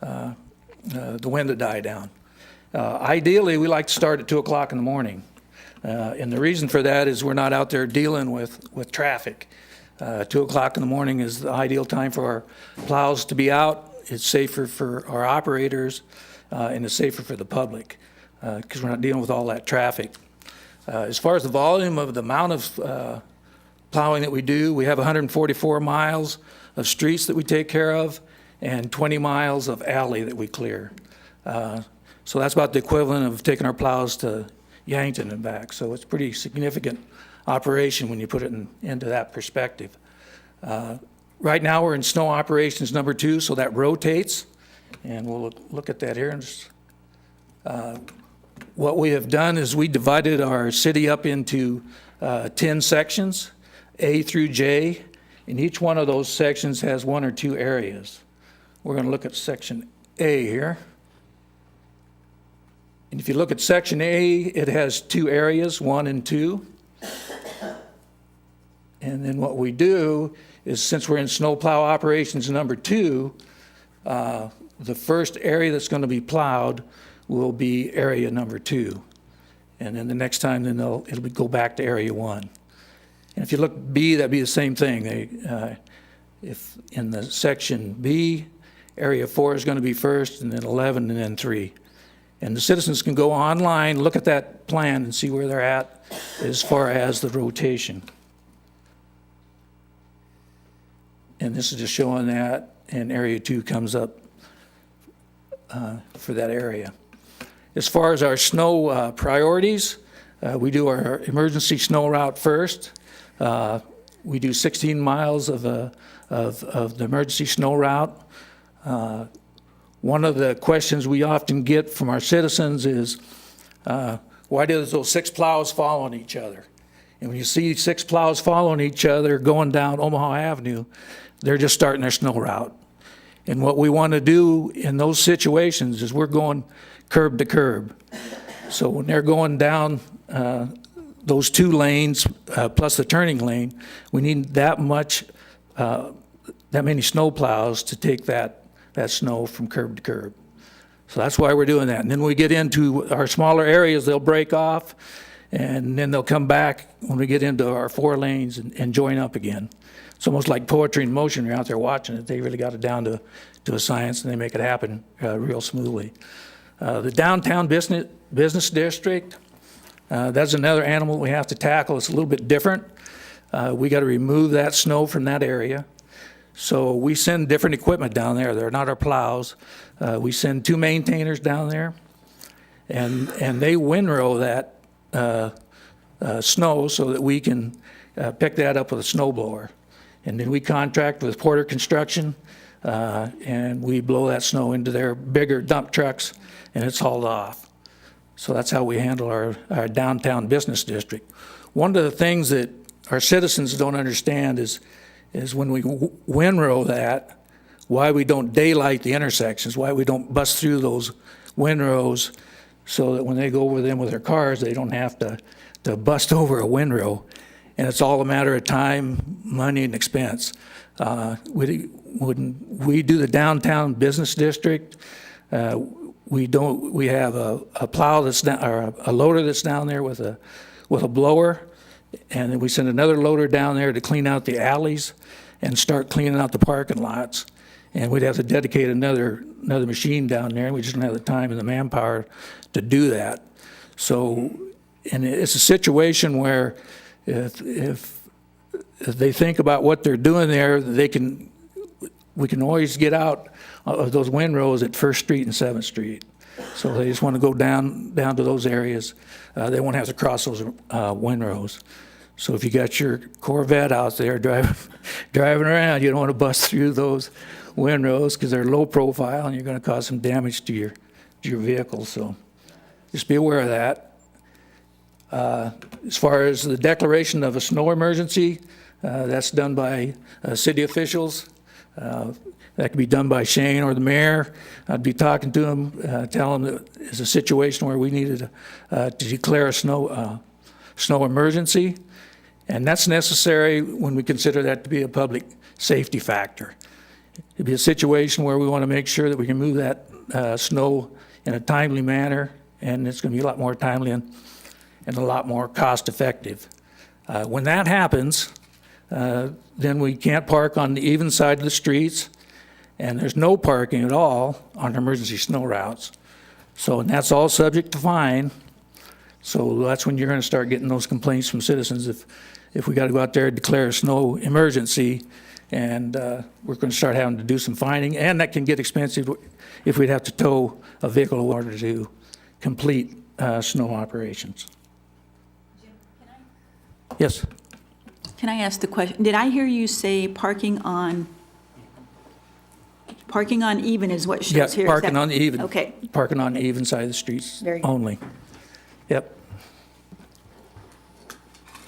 the wind to die down. Ideally, we like to start at 2 o'clock in the morning. And the reason for that is we're not out there dealing with traffic. 2 o'clock in the morning is the ideal time for our plows to be out. It's safer for our operators, and it's safer for the public, because we're not dealing with all that traffic. As far as the volume of the amount of plowing that we do, we have 144 miles of streets that we take care of and 20 miles of alley that we clear. So that's about the equivalent of taking our plows to Yankton and back. So it's a pretty significant operation when you put it into that perspective. Right now, we're in snow operations number 2, so that rotates. And we'll look at that here. And just, what we have done is we divided our city up into 10 sections, A through J, and each one of those sections has 1 or 2 areas. We're going to look at section A here. And if you look at section A, it has 2 areas, 1 and 2. And then what we do is, since we're in snowplow operations number 2, the first area that's going to be plowed will be area number 2. And then the next time, then it'll go back to area 1. And if you look at B, that'd be the same thing. If in the section B, area 4 is going to be first, and then 11, and then 3. And the citizens can go online, look at that plan, and see where they're at as far as the rotation. And this is just showing that, and area 2 comes up for that area. As far as our snow priorities, we do our emergency snow route first. We do 16 miles of the emergency snow route. One of the questions we often get from our citizens is, why do those 6 plows following each other? And when you see 6 plows following each other going down Omaha Avenue, they're just starting their snow route. And what we want to do in those situations is we're going curb to curb. So when they're going down those 2 lanes plus the turning lane, we need that many snow plows to take that snow from curb to curb. So that's why we're doing that. And then we get into our smaller areas, they'll break off, and then they'll come back when we get into our 4 lanes and join up again. It's almost like poetry in motion. You're out there watching it. They really got it down to a science, and they make it happen real smoothly. The downtown business district, that's another animal we have to tackle. It's a little bit different. We got to remove that snow from that area. So we send different equipment down there. They're not our plows. We send 2 maintainers down there, and they windrow that snow so that we can pick that up with a snow blower. And then we contract with Porter Construction, and we blow that snow into their bigger dump trucks, and it's hauled off. So that's how we handle our downtown business district. One of the things that our citizens don't understand is when we windrow that, why we don't daylight the intersections, why we don't bust through those windrows so that when they go over them with their cars, they don't have to bust over a windrow. And it's all a matter of time, money, and expense. When we do the downtown business district, we have a plow that's down, or a loader that's down there with a blower, and then we send another loader down there to clean out the alleys and start cleaning out the parking lots. And we'd have to dedicate another machine down there, and we just don't have the time and the manpower to do that. So, and it's a situation where if they think about what they're doing there, we can always get out of those windrows at First Street and 7th Street. So they just want to go down to those areas. They won't have to cross those windrows. So if you got your Corvette out there driving around, you don't want to bust through those windrows because they're low profile and you're going to cause some damage to your vehicle. So just be aware of that. As far as the declaration of a snow emergency, that's done by city officials. That can be done by Shane or the mayor. I'd be talking to them, tell them that it's a situation where we needed to declare a snow emergency. And that's necessary when we consider that to be a public safety factor. It'd be a situation where we want to make sure that we can move that snow in a timely manner, and it's going to be a lot more timely and a lot more cost-effective. When that happens, then we can't park on the even side of the streets, and there's no parking at all on emergency snow routes. So, and that's all subject to fine. So that's when you're going to start getting those complaints from citizens if we got to go out there and declare a snow emergency, and we're going to start having to do some fining, and that can get expensive if we'd have to tow a vehicle in order to complete snow operations. Jim, Yes. can I ask the question? Did I hear you say parking on even is what shows here? Yeah, Is parking that- on the even. Okay. Parking on the even side of the streets Very good. only. Yep,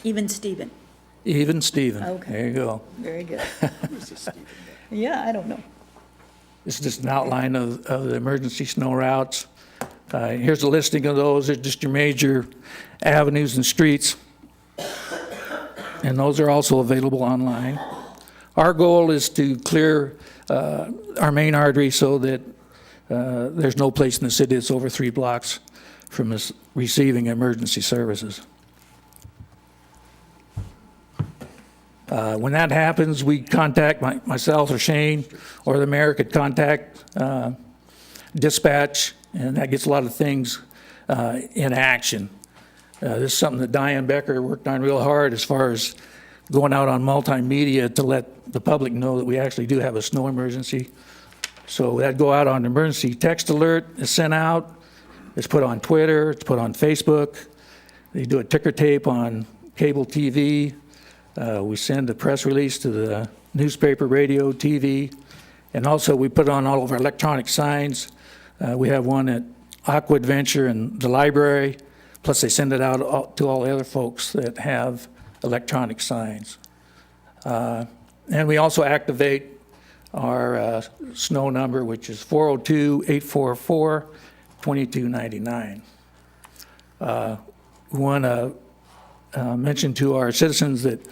Even Steven. even Steven. Okay. There you go. Very good. Yeah, I don't know. This is just an outline of the emergency snow routes. Here's a listing of those. They're just your major avenues and streets. And those are also available online. Our goal is to clear our main artery so that there's no place in the city that's over 3 blocks from us receiving emergency services. When that happens, we contact myself or Shane, or the mayor could contact dispatch, and that gets a lot of things in action. This is something that Diane Becker worked on real hard as far as going out on multimedia to let the public know that we actually do have a snow emergency. So that'd go out on emergency text alert, is sent out, it's put on Twitter, it's put on Facebook. They do a ticker tape on cable TV. We send a press release to the newspaper, radio, TV, and also we put on all of our electronic signs. We have one at Aqua Adventure and the library, plus they send it out to all the other folks that have electronic signs. And we also activate our snow number, which is 402-844-2299. We want to mention to our citizens that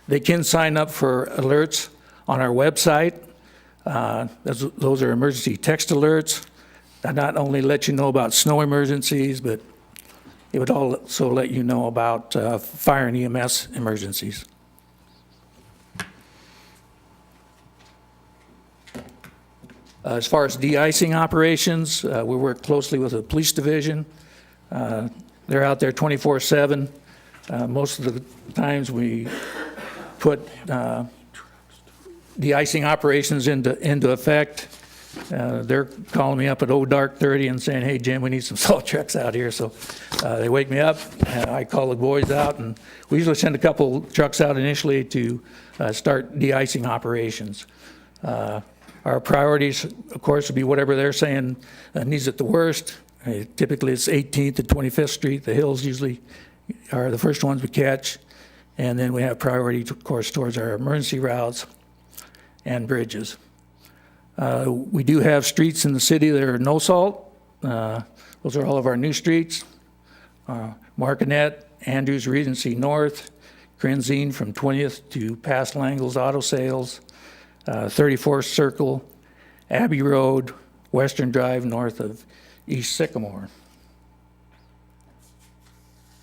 they can sign up for alerts on our website. Those are emergency text alerts that not only let you know about snow emergencies, but it would also let you know about fire and EMS emergencies. As far as de-icing operations, we work closely with the police division. They're out there 24/7. Most of the times we put de-icing operations into effect. They're calling me up at dark 30 and saying, hey, Jim, we need some salt trucks out here. So they wake me up, I call the boys out, and we usually send a couple trucks out initially to start de-icing operations. Our priorities, of course, would be whatever they're saying needs it the worst. Typically, it's 18th and 25th Street. The hills usually are the first ones we catch. And then we have priority, of course, towards our emergency routes and bridges. We do have streets in the city that are no salt. Those are all of our new streets. Martinet, Andrews Regency North, Crenzine from 20th to past Langle's Auto Sales, 34th Circle, Abbey Road, Western Drive, north of East Sycamore.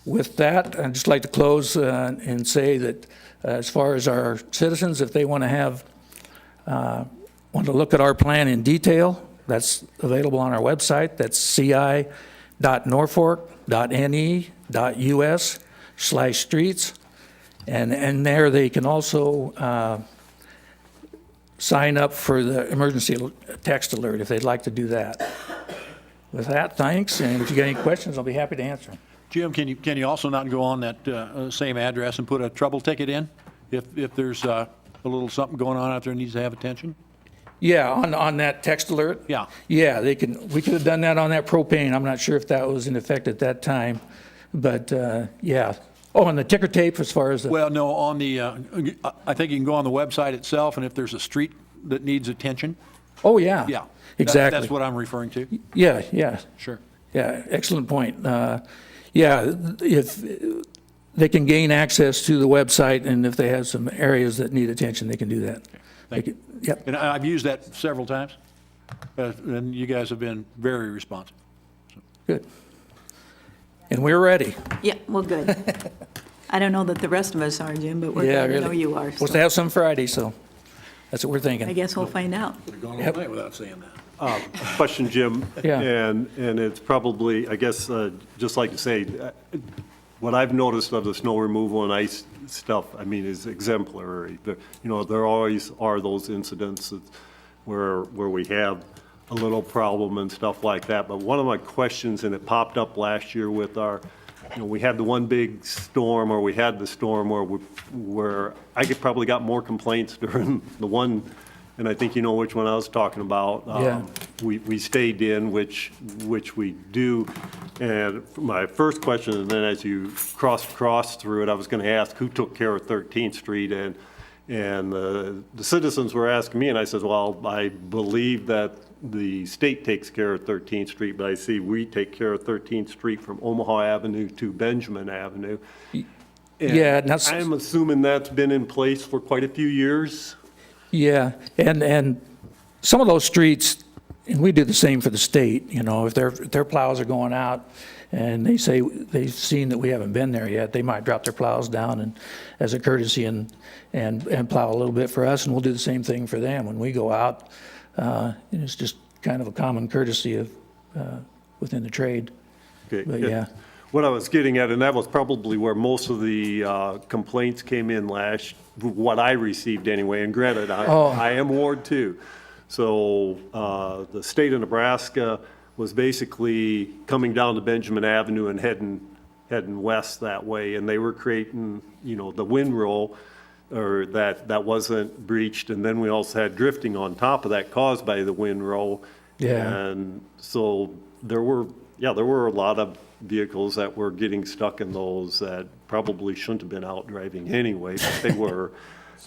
With that, I'd just like to close and say that as far as our citizens, if they want to want to look at our plan in detail, that's available on our website. That's ci.norfolk.ne.us/streets. And there they can also sign up for the emergency text alert if they'd like to do that. With that, thanks, and if you got any questions, I'll be happy to answer them. Jim, can you also not go on that same address and put a trouble ticket in if there's a little something going on out there that needs to have attention? Yeah, on that text alert? Yeah. Yeah, we could have done that on that propane. I'm not sure if that was in effect at that time, but, yeah. Oh, and the ticker tape as far as the... Well, no, on the, I think you can go on the website itself, and if there's a street that needs attention. Oh, yeah. Yeah. Exactly. That's what I'm referring to. Yeah. Sure. Yeah, excellent point. Yeah, if they can gain access to the website, and if they have some areas that need attention, they can do that. Thank you. Yep. And I've used that several times, and you guys have been very responsive. Good. And we're ready. Yeah, well, good. I don't know that the rest of us are, Jim, but we're Yeah, glad to know really. you are. Supposed so to have some Friday, so that's what we're thinking. I guess we'll find out. We've gone all night without saying that. Question, Jim. Yeah. And it's probably, I guess, just like to say, what I've noticed of the snow removal and ice stuff, I mean, is exemplary. There always are those incidents where we have a little problem and stuff like that. But one of my questions, and it popped up last year with we had the one big storm, or we had the storm where I probably got more complaints during the one, and I think you know which one I was talking about. Yeah. We stayed in, which we do. And my first question, and then as you cross through it, I was going to ask who took care of 13th Street, and the citizens were asking me, and I said, well, I believe that the state takes care of 13th Street, but I see we take care of 13th Street from Omaha Avenue to Benjamin Avenue. Yeah, And I'm assuming that's been in place for quite a few years. Yeah, and some of those streets, and we do the same for the state, if their plows are going out and they say they've seen that we haven't been there yet, they might drop their plows down and as a courtesy and plow a little bit for us, and we'll do the same thing for them when we go out. And it's just kind of a common courtesy of within the trade. Okay. But yeah. What I was getting at, and that was probably where most of the complaints came in what I received anyway, and granted, I am Ward 2. So the state of Nebraska was basically coming down to Benjamin Avenue and heading west that way, and they were creating, the windrow, or that wasn't breached, and then we also had drifting on top of that caused by the windrow. Yeah. And so there were a lot of vehicles that were getting stuck in those that probably shouldn't have been out driving anyway, but they were.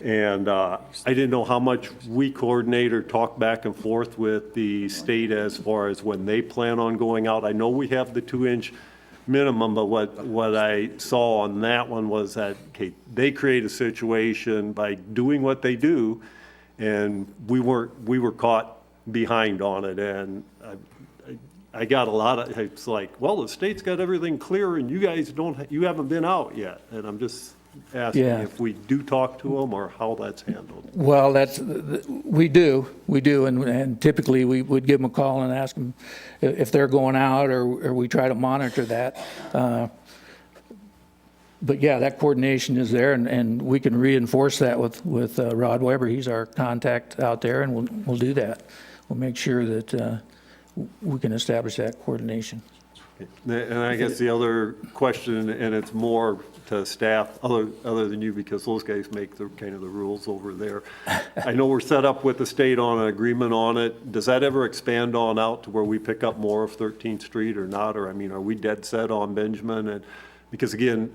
And I didn't know how much we coordinate or talk back and forth with the state as far as when they plan on going out. I know we have the 2-inch minimum, but what I saw on that one was that, okay, they create a situation by doing what they do, and we were caught behind on it, and I got a lot of, it's like, well, the state's got everything clear and you guys you haven't been out yet, and I'm just asking if we do talk to them or how that's handled. Well, we do, and typically we would give them a call and ask them if they're going out, or we try to monitor that. But yeah, that coordination is there, and we can reinforce that with Rod Weber. He's our contact out there, and we'll do that. We'll make sure that we can establish that coordination. And I guess the other question, and it's more to staff, other than you, because those guys make the kind of the rules over there. I know we're set up with the state on an agreement on it. Does that ever expand on out to where we pick up more of 13th Street or not? Or, I mean, are we dead set on Benjamin? And because again,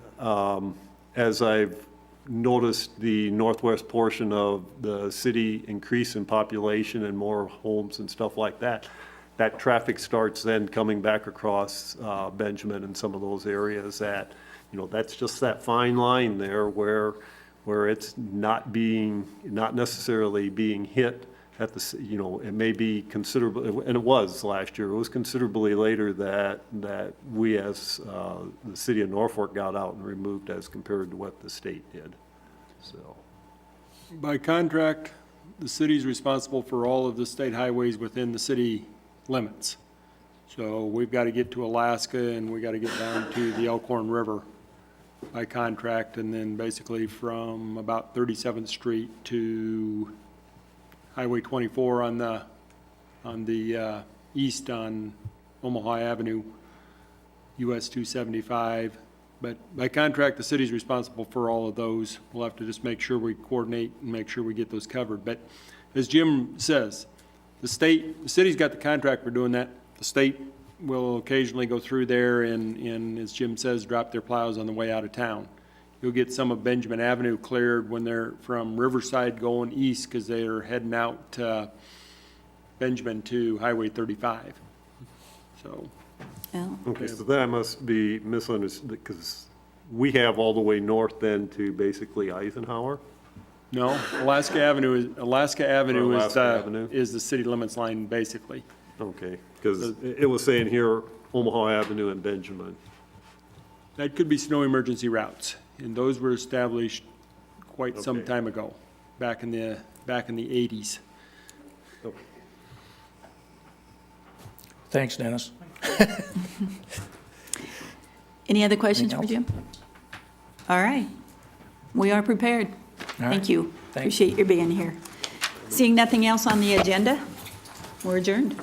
as I've noticed the northwest portion of the city increase in population and more homes and stuff like that, that traffic starts then coming back across Benjamin and some of those areas that, that's just that fine line there where where it's not necessarily being hit at the, it may be considerably, and it was last year, it was considerably later that we as the city of Norfolk got out and removed as compared to what the state did, so. By contract, the city's responsible for all of the state highways within the city limits. So we've got to get to Alaska, and we got to get down to the Elkhorn River by contract, and then basically from about 37th Street to Highway 24 on the east on Omaha Avenue, US 275. But by contract, the city's responsible for all of those. We'll have to just make sure we coordinate and make sure we get those covered. But as Jim says, the city's got the contract for doing that. The state will occasionally go through there and, as Jim says, drop their plows on the way out of town. You'll get some of Benjamin Avenue cleared when they're from Riverside going east because they're heading out Benjamin to Highway 35. So. Oh. Okay, so that must be misunderstood, because we have all the way north then to basically Eisenhower? No, Alaska Avenue Avenue. is the city limits line, basically. Okay, because it was saying here Omaha Avenue and Benjamin. That could be snow emergency routes, and those were established quite some Okay. time ago, back in the 80s. Okay. Thanks, Dennis. Any other questions for Jim? All right. We are prepared. All right. Thank you. Thanks. Appreciate your being here. Seeing nothing else on the agenda, we're adjourned.